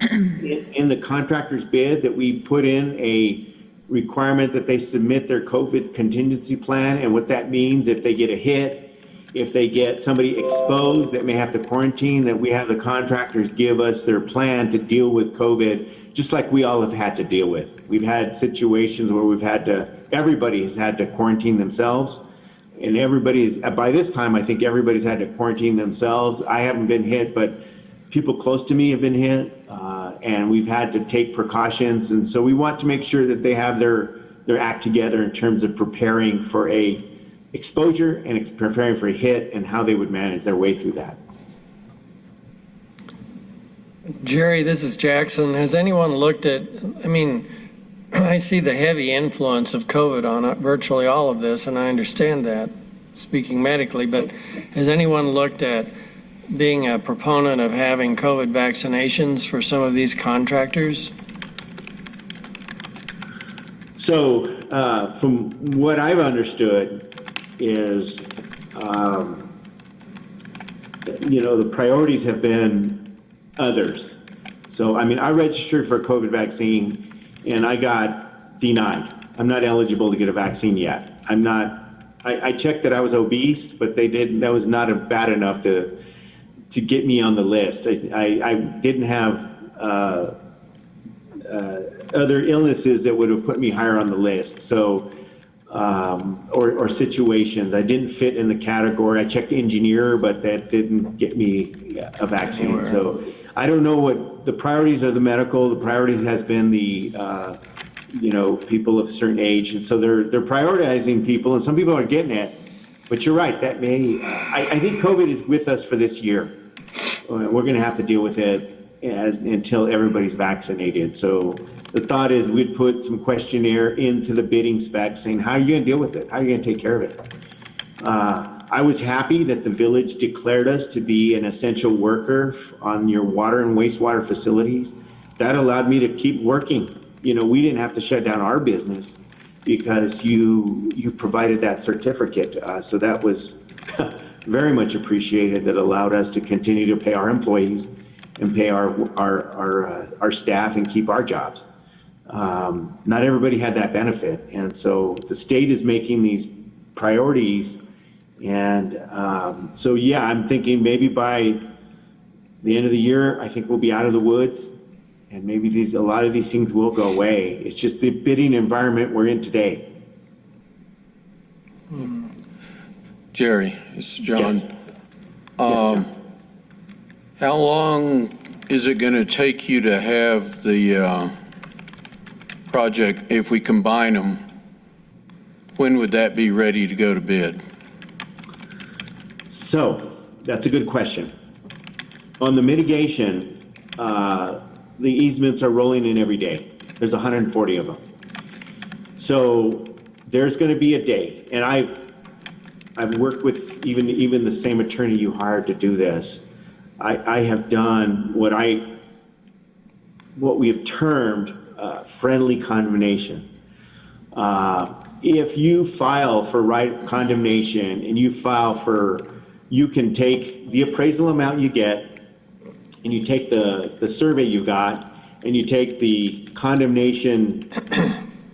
in the contractor's bid, that we put in a requirement that they submit their COVID contingency plan. And what that means, if they get a hit, if they get somebody exposed that may have to quarantine, that we have the contractors give us their plan to deal with COVID, just like we all have had to deal with. We've had situations where everybody has had to quarantine themselves, and by this time, I think everybody's had to quarantine themselves. I haven't been hit, but people close to me have been hit, and we've had to take precautions. And so we want to make sure that they have their act together in terms of preparing for a exposure and preparing for a hit, and how they would manage their way through that. Jerry, this is Jackson. Has anyone looked at, I see the heavy influence of COVID on virtually all of this, and I understand that, speaking medically, but has anyone looked at being a proponent of having COVID vaccinations for some of these contractors? So from what I've understood is, the priorities have been others. So, I registered for a COVID vaccine and I got denied. I'm not eligible to get a vaccine yet. I checked that I was obese, but that was not bad enough to get me on the list. I didn't have other illnesses that would have put me higher on the list. So, or situations. I didn't fit in the category. I checked engineer, but that didn't get me a vaccine. Anywhere. So I don't know what the priorities are. The medical, the priority has been the, people of a certain age. And so they're prioritizing people, and some people are getting it. But you're right, that I think COVID is with us for this year. We're going to have to deal with it until everybody's vaccinated. So the thought is we'd put some questionnaire into the bidding spec saying, how are you going to deal with it? How are you going to take care of it? I was happy that the village declared us to be an essential worker on your water and wastewater facilities. That allowed me to keep working. We didn't have to shut down our business because you provided that certificate to us. So that was very much appreciated. That allowed us to continue to pay our employees and pay our staff and keep our jobs. Not everybody had that benefit. And so the state is making these priorities. And so, yeah, I'm thinking maybe by the end of the year, I think we'll be out of the woods, and maybe a lot of these things will go away. It's just the bidding environment we're in today. Jerry, it's John. Yes. John. How long is it going to take you to have the project, if we combine them, when would that be ready to go to bid? So that's a good question. On the mitigation, the easements are rolling in every day. There's 140 of them. So there's going to be a day, and I've worked with even the same attorney you hired to do this. I have done what we have termed friendly condemnation. if you file for right condemnation and you can take the appraisal amount you get, and you take the survey you got, and you take the condemnation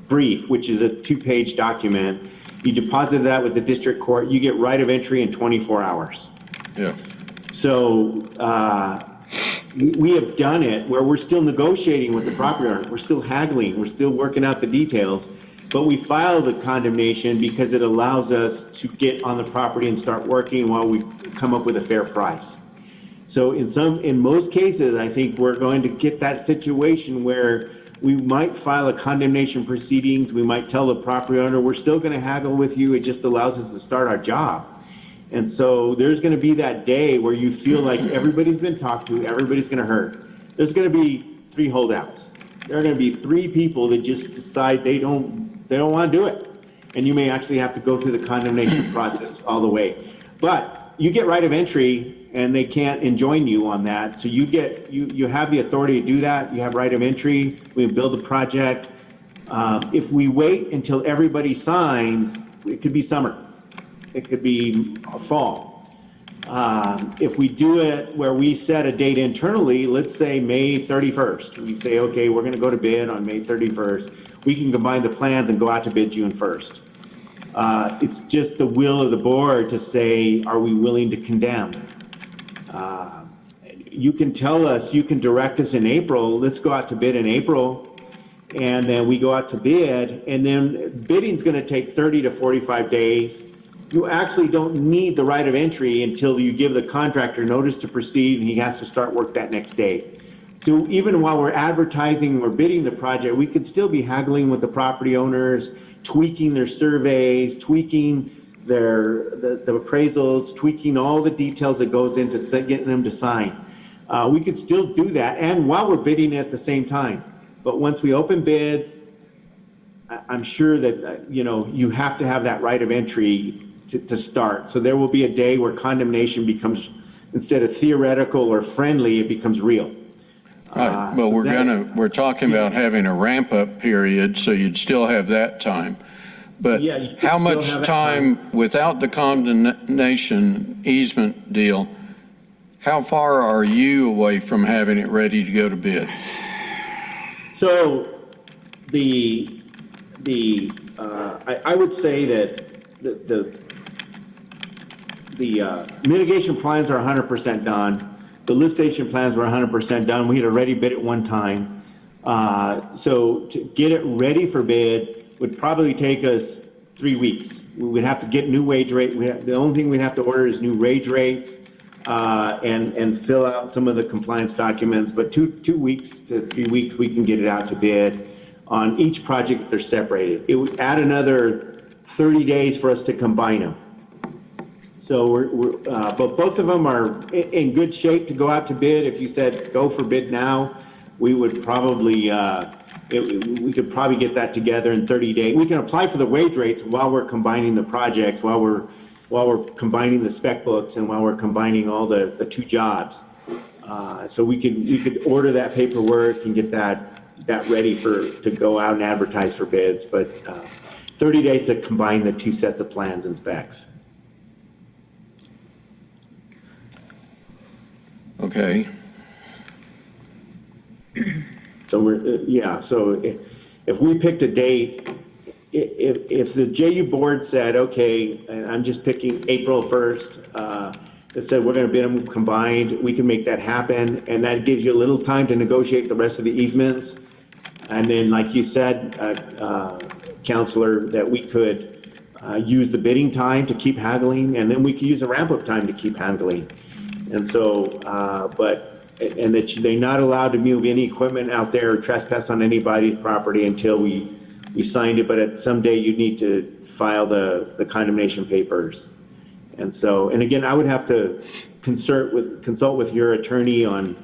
brief, which is a 2-page document, you deposit that with the district court, you get right of entry in 24 hours. Yeah. So we have done it where we're still negotiating with the property owner. We're still haggling. We're still working out the details. But we file the condemnation because it allows us to get on the property and start working while we come up with a fair price. So in most cases, I think we're going to get that situation where we might file a condemnation proceedings. We might tell the property owner, we're still going to haggle with you. It just allows us to start our job. And so there's going to be that day where you feel like everybody's been talked to, everybody's going to hurt. There's going to be 3 holdouts. There are going to be 3 people that just decide they don't want to do it. And you may actually have to go through the condemnation process all the way. But you get right of entry and they can't enjoin you on that. So you have the authority to do that. You have right of entry. We build the project. If we wait until everybody signs, it could be summer. It could be fall. If we do it where we set a date internally, let's say May 31st, we say, okay, we're going to go to bid on May 31st. We can combine the plans and go out to bid June 1st. It's just the will of the board to say, are we willing to condemn? You can tell us, you can direct us in April, let's go out to bid in April, and then we go out to bid, and then bidding's going to take 30 to 45 days. You actually don't need the right of entry until you give the contractor notice to proceed, and he has to start work that next day. So even while we're advertising, we're bidding the project, we could still be haggling with the property owners, tweaking their surveys, tweaking the appraisals, tweaking all the details that goes into getting them to sign. We could still do that, and while we're bidding at the same time. But once we open bids, I'm sure that, you have to have that right of entry to start. So there will be a day where condemnation becomes, instead of theoretical or friendly, it becomes real. Right, but we're talking about having a ramp-up period, so you'd still have that time. But Yeah, you could how still much have that time without the condemnation easement deal, how far are you away from having it ready to go to bid? So I would say that the mitigation plans are 100% done. The lift station plans were 100% done. We had already bid it one time. So to get it ready for bid would probably take us 3 weeks. We would have to get new wage rate. The only thing we'd have to order is new wage rates and fill out some of the compliance documents. But 2 weeks to 3 weeks, we can get it out to bid on each project if they're separated. It would add another 30 days for us to combine them. So but both of them are in good shape to go out to bid. If you said go for bid now, we would probably, we could probably get that together in 30 days. We can apply for the wage rates while we're combining the projects, while we're combining the spec books, and while we're combining all the 2 jobs. So we could order that paperwork and get that ready to go out and advertise for bids. But 30 days to combine the 2 sets of plans and specs. Okay. So so if we picked a date, if the JU board said, okay, and I'm just picking April 1st, that said we're going to bid them combined, we can make that happen, and that gives you a little time to negotiate the rest of the easements. And then, like you said, Counselor, that we could use the bidding time to keep haggling, and then we could use the ramp-up time to keep haggling. And so, and that they're not allowed to move any equipment out there or trespass on anybody's property until we signed it, but at someday you need to file the condemnation papers. And so, and again, I would have to consult with your attorney on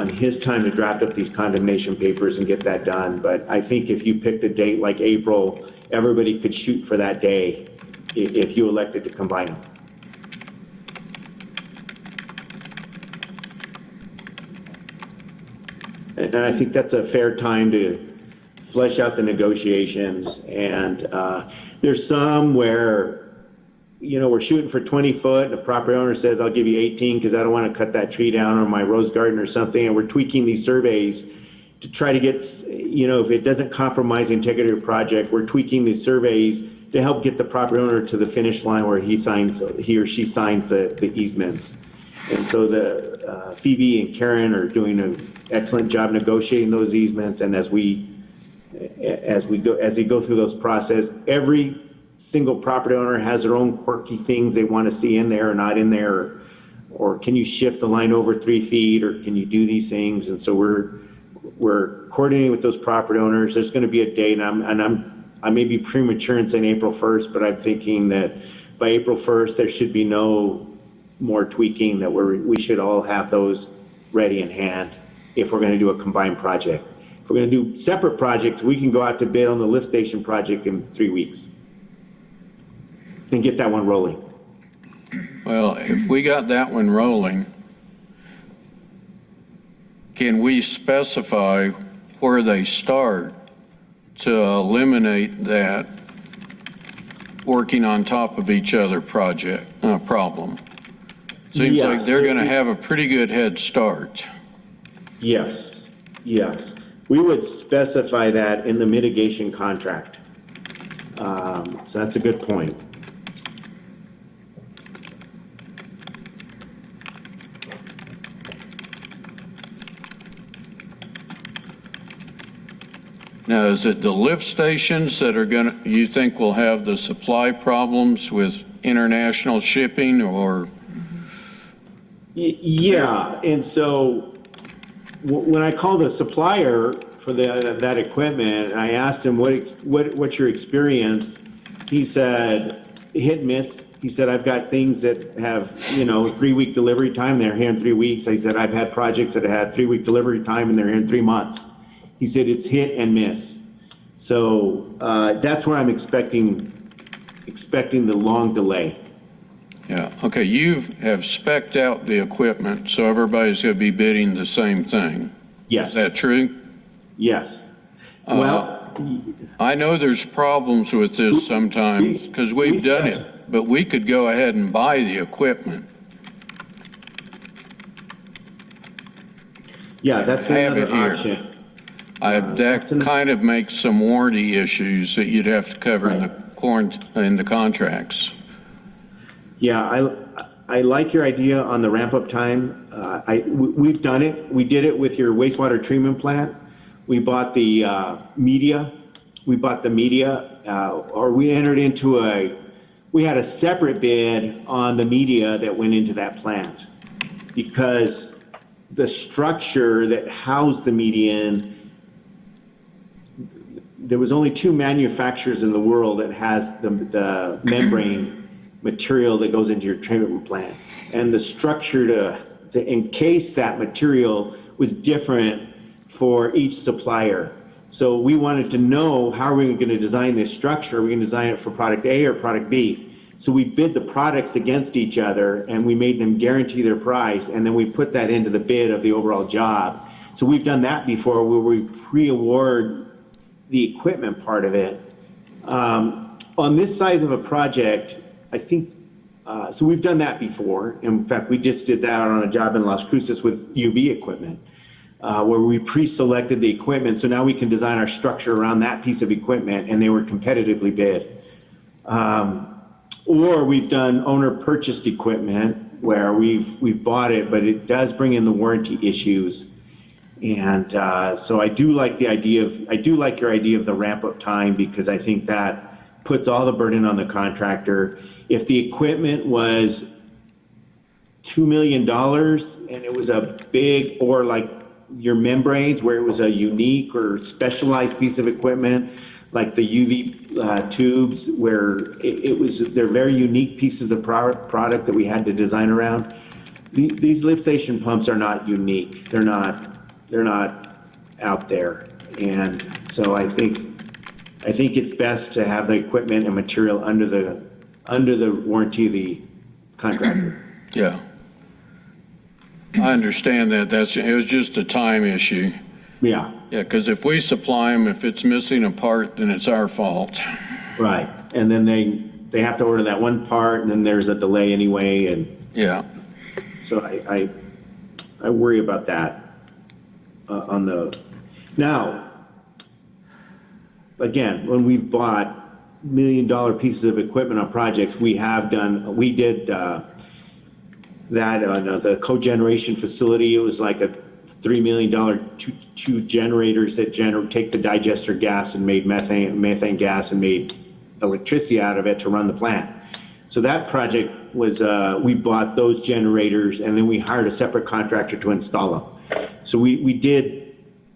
his time to draft up these condemnation papers and get that done. But I think if you picked a date like April, everybody could shoot for that day if you elected to combine them. And I think that's a fair time to flesh out the negotiations. And there's some where, we're shooting for 20 foot and the property owner says, I'll give you 18 because I don't want to cut that tree down or my rose garden or something. And we're tweaking these surveys to try to get, if it doesn't compromise the integrity of your project, we're tweaking these surveys to help get the property owner to the finish line where he or she signs the easements. And so the Phoebe and Karen are doing an excellent job negotiating those easements. And as we go through those process, every single property owner has their own quirky things they want to see in there or not in there, or can you shift the line over 3 feet, or can you do these things? And so we're coordinating with those property owners. There's going to be a date, and I may be premature in saying April 1st, but I'm thinking that by April 1st there should be no more tweaking, that we should all have those ready in hand if we're going to do a combined project. If we're going to do separate projects, we can go out to bid on the lift station project in 3 weeks and get that one rolling. Well, if we got that one rolling, can we specify where they start to eliminate that working on top of each other problem? Seems Yes. like they're going to have a pretty good head start. Yes. We would specify that in the mitigation contract. So that's a good point. Now, is it the lift stations that are you think will have the supply problems with international shipping, or? Yeah, and so when I called the supplier for that equipment, I asked him what's your experience. He said hit and miss. He said, I've got things that have 3-week delivery time. They're here in 3 weeks. I said, I've had projects that have had 3-week delivery time and they're here in 3 months. He said it's hit and miss. So that's where I'm expecting the long delay. Yeah, okay, you have spec'd out the equipment, so everybody's going to be bidding the same thing. Yes. Is that true? Yes. Well, I know there's problems with this sometimes because we've done it, but we could go ahead and buy the equipment. yeah, that's Have it another here. option. That kind of makes some warranty issues that you'd have to cover in the contracts. Yeah, I like your idea on the ramp-up time. We've done it. We did it with your wastewater treatment plant. We bought the media. Or we entered into we had a separate bid on the media that went into that plant because the structure that housed the median, there was only 2 manufacturers in the world that has the membrane material that goes into your treatment plant. And the structure to encase that material was different for each supplier. So we wanted to know, how are we going to design this structure? Are we going to design it for product A or product B? So we bid the products against each other and we made them guarantee their price, and then we put that into the bid of the overall job. So we've done that before, where we pre-award the equipment part of it. On this size of a project, I think, so we've done that before. In fact, we just did that on a job in Las Cruces with UV equipment, where we pre-selected the equipment. So now we can design our structure around that piece of equipment, and they were competitively bid. Or we've done owner-purchased equipment where we've bought it, but it does bring in the warranty issues. And so I do like your idea of the ramp-up time, because I think that puts all the burden on the contractor. If the equipment was $2 million and it was a big, or like your membranes where it was a unique or specialized piece of equipment, like the UV tubes, where they're very unique pieces of product that we had to design around. These lift station pumps are not unique. They're not out there. And so I think it's best to have the equipment and material under the warranty of the contractor. Yeah. I understand that. It was just a time issue. Yeah, Yeah, because if we supply them, if it's missing a part, then it's our fault. right. And then they have to order that one part, and then there's a delay anyway, and Yeah, so I worry about that on the, now, again, when we've bought $1 million pieces of equipment on projects, we did that on the cogeneration facility. It was like a $3 million, two generators that take the digester gas and made methane gas and made electricity out of it to run the plant. So that project was, we bought those generators and then we hired a separate contractor to install them. So we did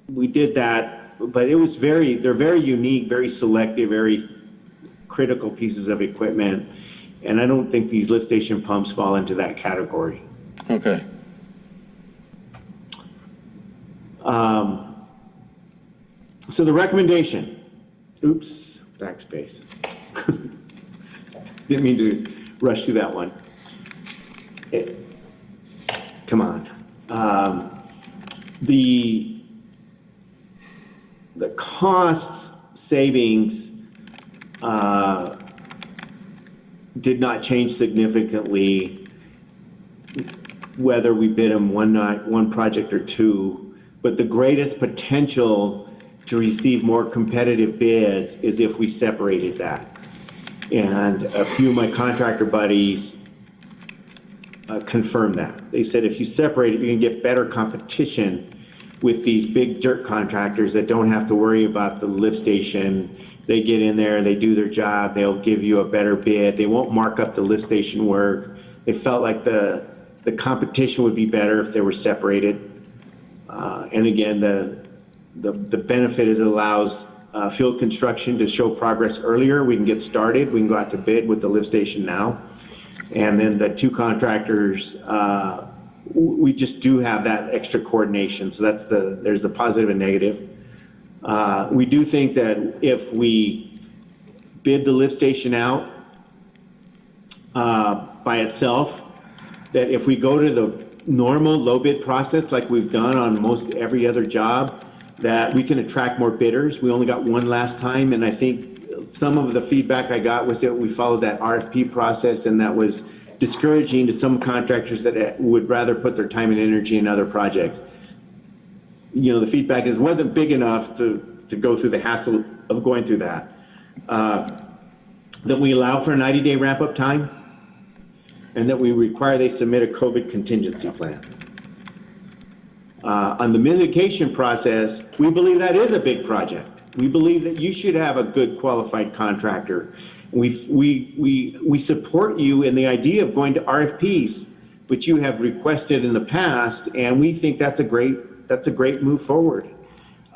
that, but it was they're very unique, very selective, very critical pieces of equipment. And I don't think these lift station pumps fall into that category. okay. So the recommendation, oops, backspace. Didn't mean to rush through that one. Come on. The cost savings did not change significantly whether we bid them one project or two, but the greatest potential to receive more competitive bids is if we separated that. And a few of my contractor buddies confirmed that. They said if you separate it, you can get better competition with these big dirt contractors that don't have to worry about the lift station. They get in there, they do their job, they'll give you a better bid. They won't mark up the lift station work. They felt like the competition would be better if they were separated. And again, the benefit is it allows field construction to show progress earlier. We can get started. We can go out to bid with the lift station now. And then the two contractors, we just do have that extra coordination. So there's the positive and negative. We do think that if we bid the lift station out by itself, that if we go to the normal low bid process like we've done on most every other job, that we can attract more bidders. We only got one last time, and I think some of the feedback I got was that we followed that RFP process, and that was discouraging to some contractors that would rather put their time and energy in other projects. You know, the feedback is it wasn't big enough to go through the hassle of going through that. That we allow for a 90-day ramp-up time, and that we require they submit a COVID contingency plan. On the mitigation process, we believe that is a big project. We believe that you should have a good qualified contractor. We support you in the idea of going to RFPs, which you have requested in the past, and we think that's a great move forward.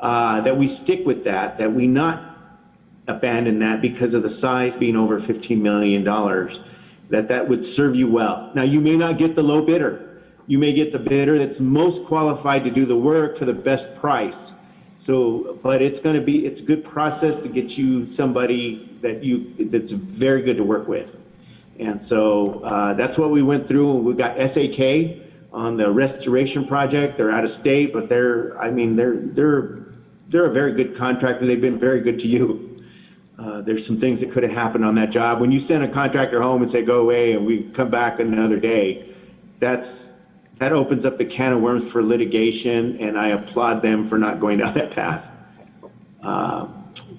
That we stick with that we not abandon that because of the size being over $15 million, that would serve you well. Now, you may not get the low bidder. You may get the bidder that's most qualified to do the work for the best price. So, but it's a good process to get you somebody that's very good to work with. And so that's what we went through. We got SAK on the restoration project. They're out of state, but they're a very good contractor. They've been very good to you. There's some things that could have happened on that job. When you send a contractor home and say, go away, and we come back another day, that opens up the can of worms for litigation, and I applaud them for not going down that path. I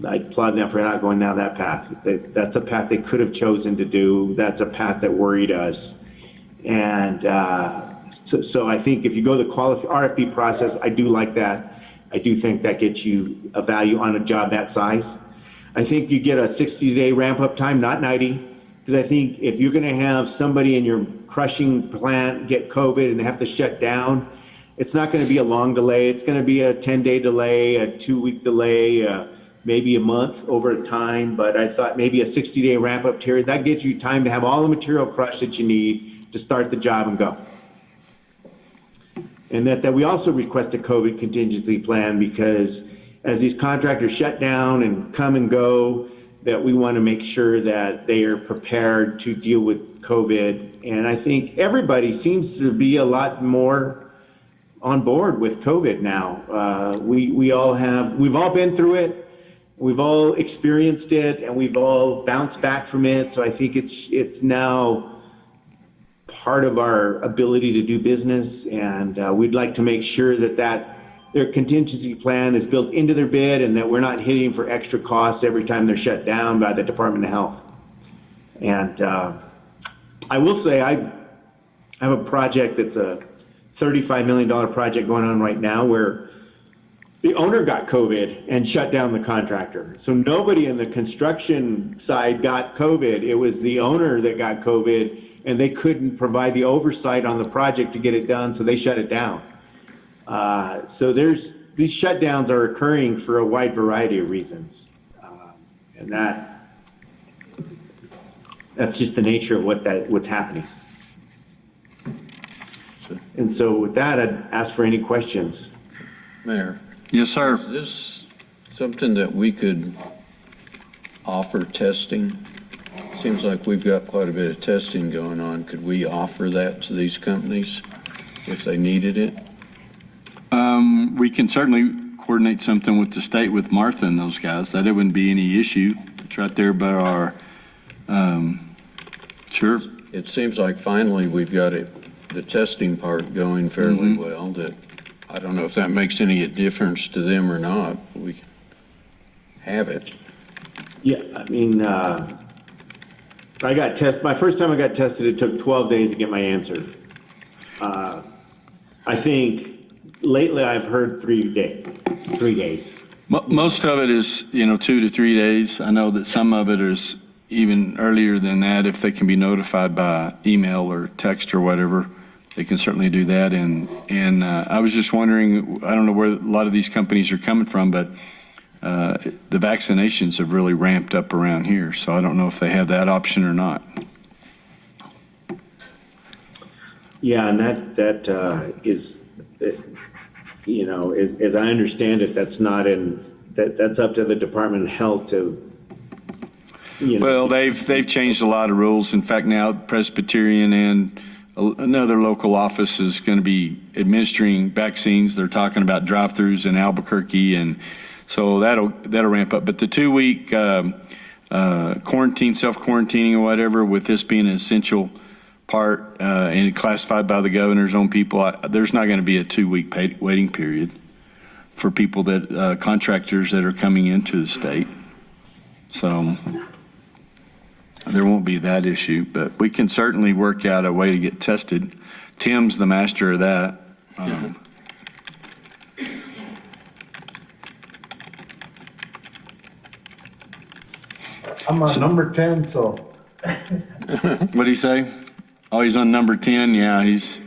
applaud them for not going down that path. That's a path they could have chosen to do. That's a path that worried us. And so I think if you go the RFP process, I do like that. I do think that gets you a value on a job that size. I think you get a 60-day ramp-up time, not 90. Because I think if you're going to have somebody in your crushing plant get COVID and they have to shut down, it's not going to be a long delay. It's going to be a 10-day delay, a 2-week delay, maybe a month over time. But I thought maybe a 60-day ramp-up period, that gives you time to have all the material crushed that you need to start the job and go. And that we also request a COVID contingency plan because as these contractors shut down and come and go, that we want to make sure that they are prepared to deal with COVID. And I think everybody seems to be a lot more on board with COVID now. We've all been through it. We've all experienced it, and we've all bounced back from it. So I think it's now part of our ability to do business, and we'd like to make sure that their contingency plan is built into their bid, and that we're not hitting for extra costs every time they're shut down by the Department of Health. And I will say I have a project that's a $35 million project going on right now where the owner got COVID and shut down the contractor. So nobody in the construction side got COVID. It was the owner that got COVID, and they couldn't provide the oversight on the project to get it done, so they shut it down. So these shutdowns are occurring for a wide variety of reasons. And that's just the nature of what's happening. And so with that, I'd ask for any questions. Mayor, Yes, sir. is this something that we could offer testing? Seems like we've got quite a bit of testing going on. Could we offer that to these companies if they needed it? We can certainly coordinate something with the state, with Martha and those guys. That it wouldn't be any issue. It's right there by our, sure. It seems like finally we've got the testing part going fairly well. That I don't know if that makes any difference to them or not. We have it. Yeah, I mean, my first time I got tested, it took 12 days to get my answer. I think lately I've heard 3 days. Most of it is, 2 to 3 days. I know that some of it is even earlier than that. If they can be notified by email or text or whatever, they can certainly do that. And I was just wondering, I don't know where a lot of these companies are coming from, but the vaccinations have really ramped up around here. So I don't know if they have that option or not. Yeah, and that is, as I understand it, that's not that's up to the Department of Health to, Well, they've changed a lot of rules. In fact, now Presbyterian and another local office is going to be administering vaccines. They're talking about drive-throughs in Albuquerque, and so that'll ramp up. But the 2-week quarantine, self-quarantining or whatever, with this being an essential part and classified by the governor's own people, there's not going to be a 2-week waiting period for people that contractors that are coming into the state. So there won't be that issue, but we can certainly work out a way to get tested. Tim's the master of that. I'm on number 10, so What'd he say? Oh, he's on number 10. Yeah, he's.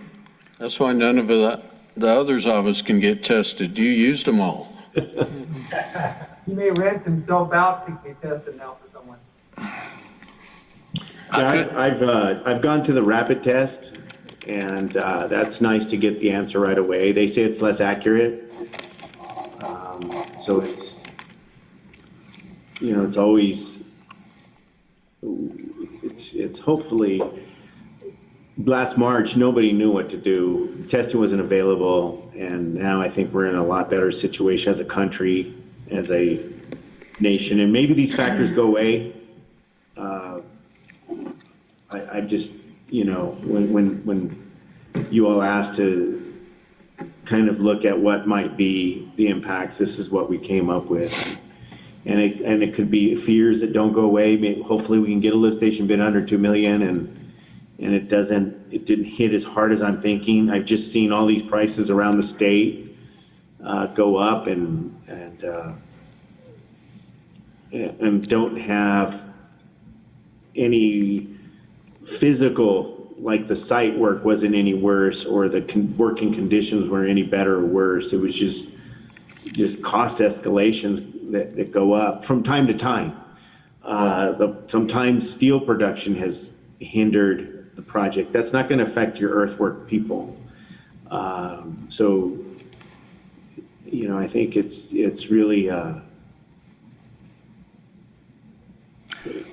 That's why none of the others of us can get tested. You used them all. He may rent himself out to get tested now for someone. Yeah, I've gone to the rapid test, and that's nice to get the answer right away. They say it's less accurate, so it's always it's hopefully. Last March, nobody knew what to do. Testing wasn't available, and now I think we're in a lot better situation as a country, as a nation, and maybe these factors go away. I just, when you all asked to kind of look at what might be the impacts, this is what we came up with. And it could be fears that don't go away. Maybe, hopefully we can get a lift station bid under 2 million and it didn't hit as hard as I'm thinking. I've just seen all these prices around the state go up and don't have any physical, like the site work wasn't any worse or the working conditions were any better or worse. It was just cost escalations that go up from time to time. Sometimes steel production has hindered the project. That's not going to affect your earthwork people. So, I think it's really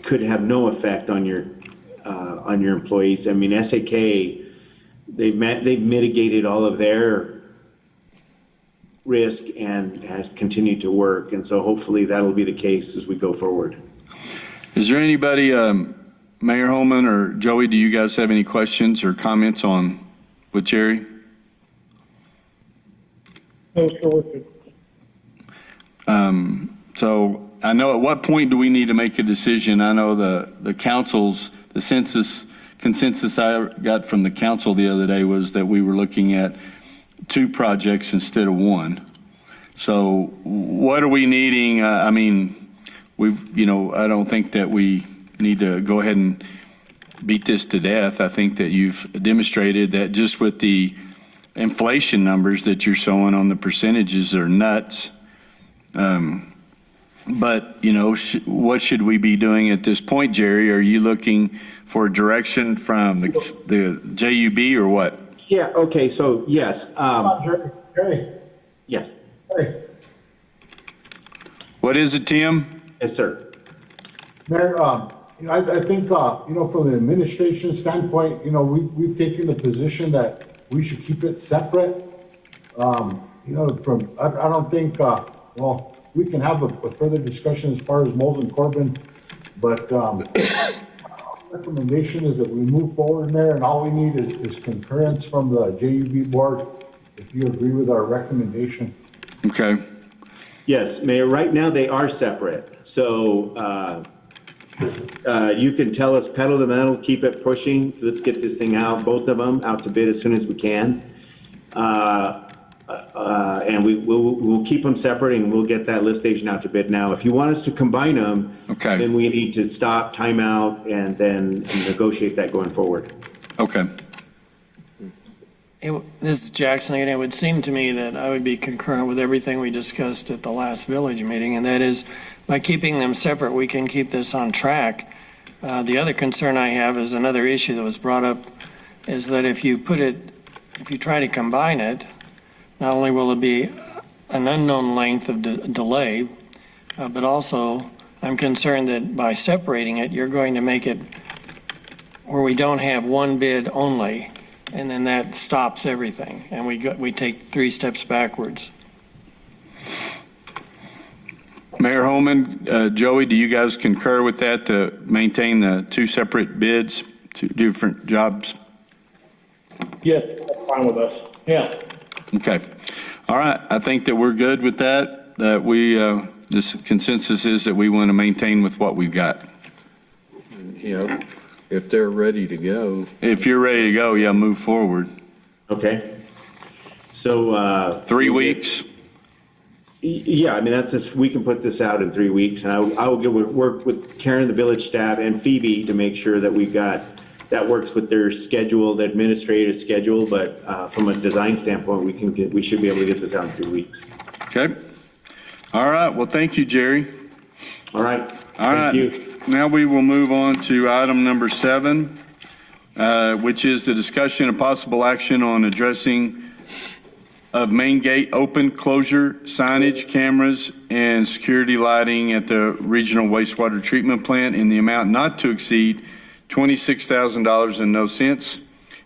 could have no effect on your employees. I mean, SAK, they've mitigated all of their risk and has continued to work. And so hopefully that'll be the case as we go forward. Is there anybody, Mayor Holman or Joey, do you guys have any questions or comments on with Jerry? So I know at what point do we need to make a decision? I know the council's, the consensus I got from the council the other day was that we were looking at 2 projects instead of 1. So what are we needing? I mean, I don't think that we need to go ahead and beat this to death. I think that you've demonstrated that just with the inflation numbers that you're showing on the percentages are nuts. But, what should we be doing at this point, Jerry? Are you looking for direction from the JUB or what? Yeah, okay, so yes. Hey, Yes, hey, What is it, Tim? yes, sir. Mayor, I think, from the administration standpoint, we've taken the position that we should keep it separate. I don't think, we can have a further discussion as far as Moles and Corbin, but recommendation is that we move forward in there, and all we need is concurrence from the JUB board, if you agree with our recommendation. Okay. Yes, Mayor, right now they are separate. So you can tell us pedal to the metal, keep it pushing. Let's get this thing out, both of them, out to bid as soon as we can. And we'll keep them separate and we'll get that lift station out to bid now. If you want us to combine them, Okay. then we need to stop, time out, and then negotiate that going forward. Okay. This is Jackson again. It would seem to me that I would be concurrent with everything we discussed at the last village meeting, and that is by keeping them separate, we can keep this on track. The other concern I have is another issue that was brought up, is that if you try to combine it, not only will it be an unknown length of delay, but also I'm concerned that by separating it, you're going to make it where we don't have one bid only, and then that stops everything, and we take 3 steps backwards. Mayor Holman, Joey, do you guys concur with that to maintain the 2 separate bids, 2 different jobs? Yes, that's fine with us. Yeah. Okay. All right. I think that we're good with that. That this consensus is that we want to maintain with what we've got. If they're ready to go. If you're ready to go, move forward. Okay? So 3 weeks. Yeah, I mean, that's just, we can put this out in 3 weeks, and I will work with Karen, the village staff, and Phoebe to make sure that that works with their schedule, the administrative schedule, but from a design standpoint, we should be able to get this out in 3 weeks. Okay. All right. Well, thank you, Jerry. All right. All right. Thank you. Now we will move on to item number 7, which is the discussion of possible action on addressing of main gate open closure, signage, cameras, and security lighting at the regional wastewater treatment plant in the amount not to exceed $26,000 and no cents.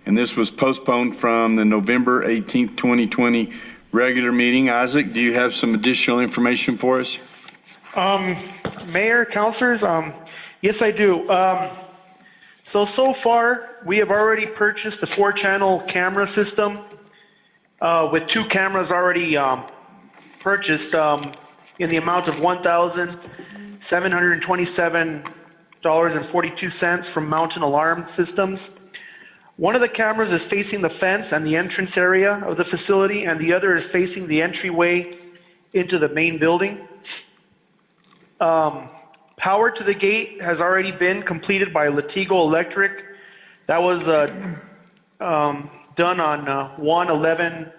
And this was postponed from the November 18th, 2020 regular meeting. Isaac, do you have some additional information for us? Mayor, councilors, yes, I do. So far, we have already purchased the 4-channel camera system with 2 cameras already purchased in the amount of $1,727.42 from Mountain Alarm Systems. One of the cameras is facing the fence and the entrance area of the facility, and the other is facing the entryway into the main building. Power to the gate has already been completed by Latigo Electric. That was done on 1/11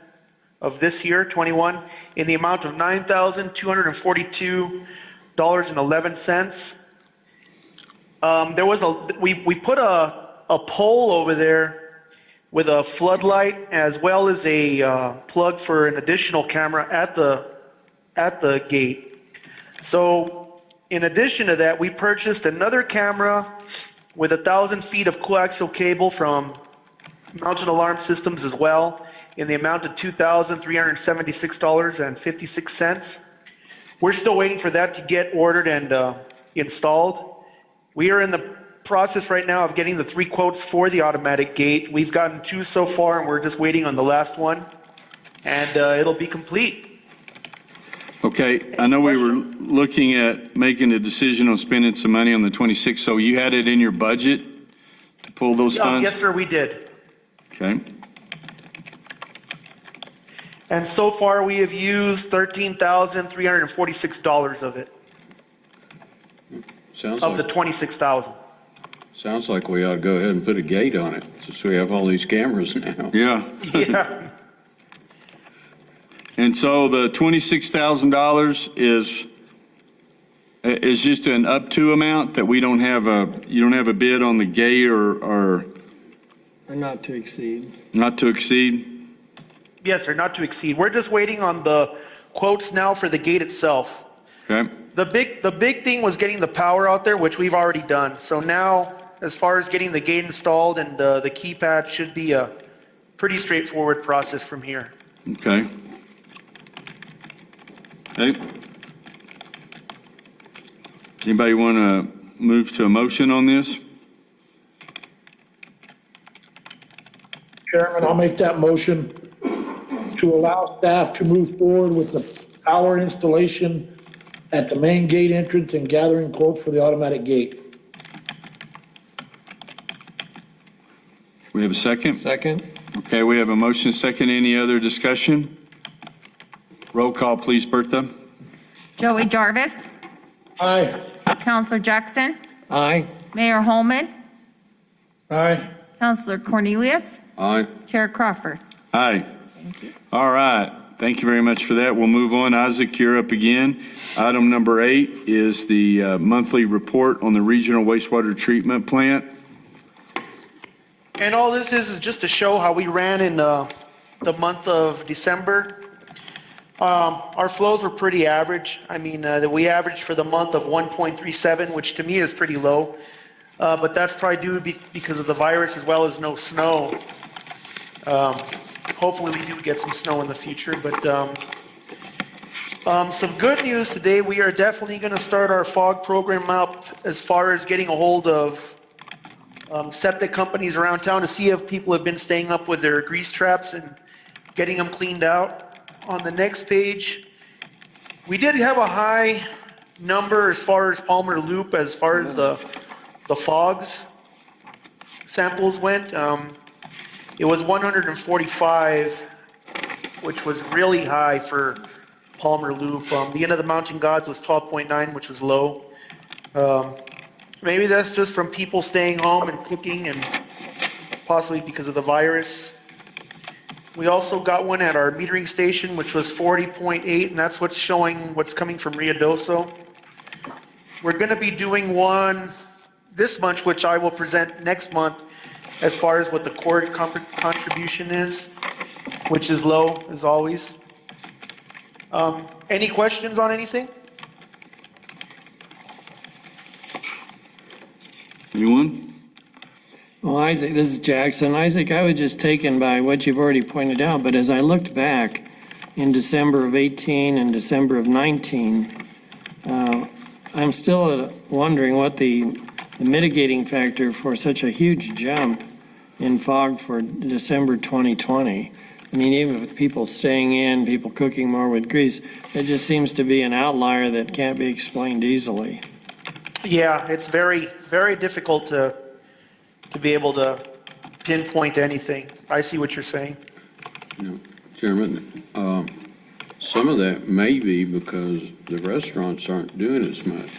of this year, 21, in the amount of $9,242.11. We put a pole over there with a floodlight as well as a plug for an additional camera at the gate. So in addition to that, we purchased another camera with 1,000 feet of coaxial cable from Mountain Alarm Systems as well, in the amount of $2,376.56. We're still waiting for that to get ordered and installed. We are in the process right now of getting the 3 quotes for the automatic gate. We've gotten 2 so far, and we're just waiting on the last one, and it'll be complete. Okay, I know we were looking at making a decision on spending some money on the 26th, so you had it in your budget to pull those funds? Yes, sir, we did. Okay, And so far, we have used $13,346 of it, Sounds of the like, $26,000. sounds like we ought to go ahead and put a gate on it, since we have all these cameras now. yeah. Yeah. And so the $26,000 is just an up to amount that we don't have you don't have a bid on the gate or Or not to exceed. not to exceed? Yes, sir, not to exceed. We're just waiting on the quotes now for the gate itself. Okay, The big thing was getting the power out there, which we've already done. So now, as far as getting the gate installed and the keypad, should be a pretty straightforward process from here. okay. Okay. Anybody want to move to a motion on this? Chairman, I'll make that motion to allow staff to move forward with the power installation at the main gate entrance and gathering quotes for the automatic gate. We have a second? Second? Okay, we have a motion, second. Any other discussion? Roll call, please, Bertha. Joey Jarvis, Aye. Counselor Jackson, Aye. Mayor Holman, Aye. Counselor Cornelius, Aye. Chair Crawford. Aye. Thank you. All right. Thank you very much for that. We'll move on. Isaac, you're up again. Item number 8 is the monthly report on the regional wastewater treatment plant. And all this is just to show how we ran in the month of December. Our flows were pretty average. I mean, we averaged for the month of 1.37, which to me is pretty low. But that's probably due because of the virus as well as no snow. Hopefully we do get some snow in the future. But some good news today, we are definitely going to start our fog program up as far as getting a hold of septic companies around town to see if people have been staying up with their grease traps and getting them cleaned out. On the next page, we did have a high number as far as Palmer Loop, as far as the fogs samples went. It was 145, which was really high for Palmer Loop. The end of the Mountain Gods was 12.9, which was low. Maybe that's just from people staying home and cooking and possibly because of the virus. We also got one at our metering station, which was 40.8, and that's what's showing what's coming from Ruidoso. We're going to be doing one this month, which I will present next month, as far as what the core contribution is, which is low, as always. Any questions on anything? Anyone? Well, Isaac, this is Jackson. Isaac, I was just taken by what you've already pointed out, but as I looked back in December of 18 and December of 19, I'm still wondering what the mitigating factor for such a huge jump in fog for December 2020. I mean, even with people staying in, people cooking more with grease, it just seems to be an outlier that can't be explained easily. Yeah, it's very, very difficult to be able to pinpoint anything. I see what you're saying. Chairman, some of that may be because the restaurants aren't doing as much.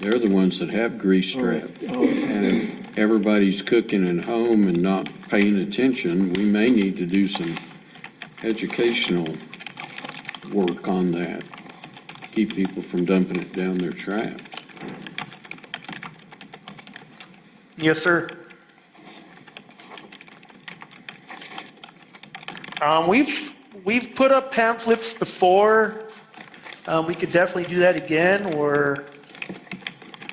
They're the ones that have grease trap. And if everybody's cooking at home and not paying attention, we may need to do some educational work on that. Keep people from dumping it down their traps. Yes, sir. We've put up pamphlets before. We could definitely do that again, or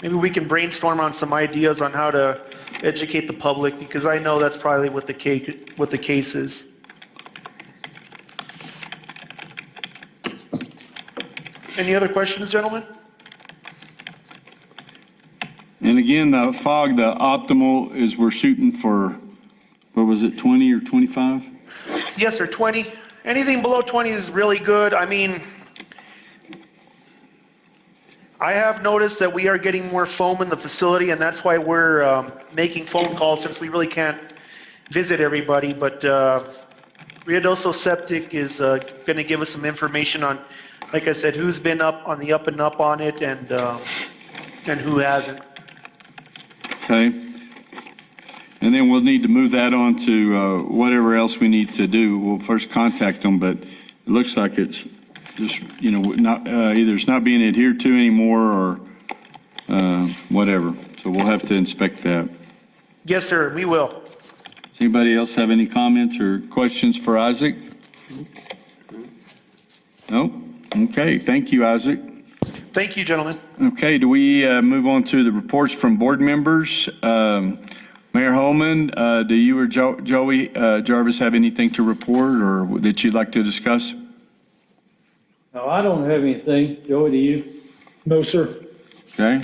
maybe we can brainstorm on some ideas on how to educate the public, because I know that's probably what the case is. Any other questions, gentlemen? And again, the fog, the optimal is we're shooting for, what was it, 20 or 25? Yes, sir, 20. Anything below 20 is really good. I mean, I have noticed that we are getting more foam in the facility, and that's why we're making phone calls since we really can't visit everybody. But Ruidoso Septic is going to give us some information on, like I said, who's been on the up and up on it and who hasn't. Okay. And then we'll need to move that on to whatever else we need to do. We'll first contact them, but it looks like it's just, not either it's not being adhered to anymore or whatever. So we'll have to inspect that. Yes, sir, we will. Does anybody else have any comments or questions for Isaac? No? Okay, thank you, Isaac. Thank you, gentlemen. Okay, do we move on to the reports from board members? Mayor Holman, do you or Joey Jarvis have anything to report or that you'd like to discuss? No, I don't have anything. Joey, do you? No, sir. Okay.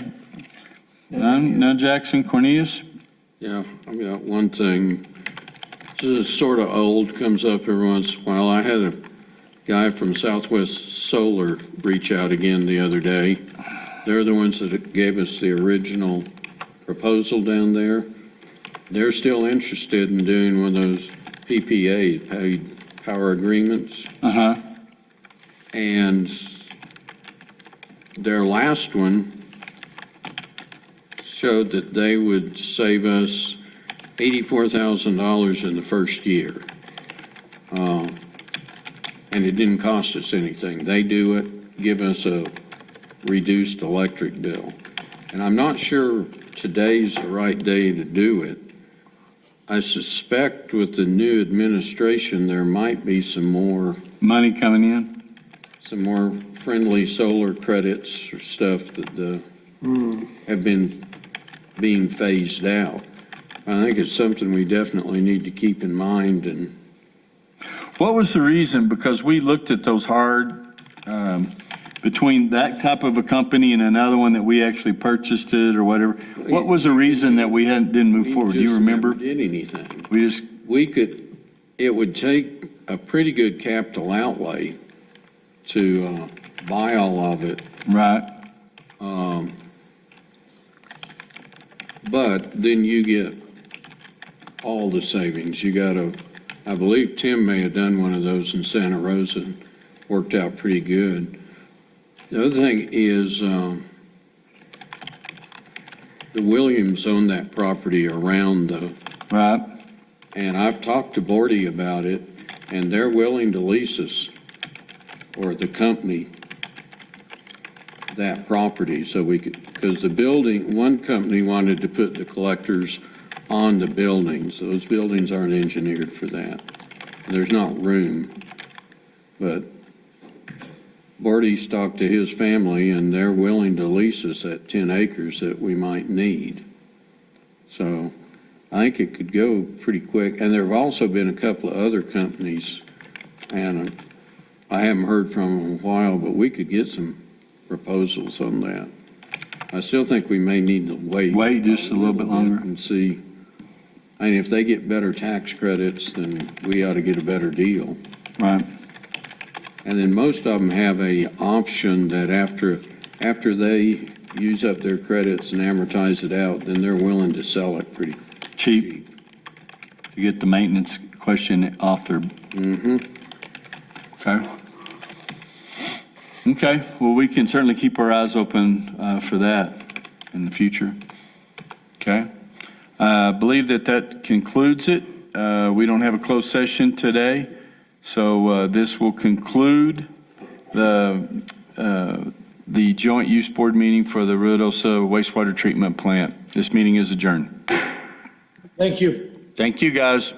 None, Jackson, Cornelius? Yeah, I've got one thing. This is sort of old, comes up every once in a while. I had a guy from Southwest Solar reach out again the other day. They're the ones that gave us the original proposal down there. They're still interested in doing one of those PPA, paid power agreements. Uh-huh. And their last one showed that they would save us $84,000 in the first year. And it didn't cost us anything. They do it, give us a reduced electric bill. And I'm not sure today's the right day to do it. I suspect with the new administration, there might be some more Money coming in? some more friendly solar credits or stuff that have been being phased out. I think it's something we definitely need to keep in mind. And What was the reason? Because we looked at those hard, between that type of a company and another one that we actually purchased it or whatever. What was the reason that we didn't move forward? Do you remember? We just never did anything. We just, It would take a pretty good capital outlay to buy all of it. right, But then you get all the savings. You got I believe Tim may have done one of those in Santa Rosa, and worked out pretty good. The other thing is, the Williams own that property around right. and I've talked to Bordy about it, and they're willing to lease us, or the company, that property, so we could, because the building, one company wanted to put the collectors on the buildings. Those buildings aren't engineered for that. There's not room. But Bordy's talked to his family, and they're willing to lease us that 10 acres that we might need. So I think it could go pretty quick. And there have also been a couple of other companies, and I haven't heard from them in a while, but we could get some proposals on that. I still think we may need to wait Just a little bit longer. and see. I mean, if they get better tax credits, then we ought to get a better deal. Right. And then most of them have a option that after they use up their credits and amortize it out, then they're willing to sell it pretty Cheap to get the maintenance question off their. Okay. Okay, well, we can certainly keep our eyes open for that in the future. Okay. I believe that concludes it. We don't have a closed session today, so this will conclude the joint use board meeting for the Ruidoso wastewater treatment plant. This meeting is adjourned. Thank you. Thank you, guys.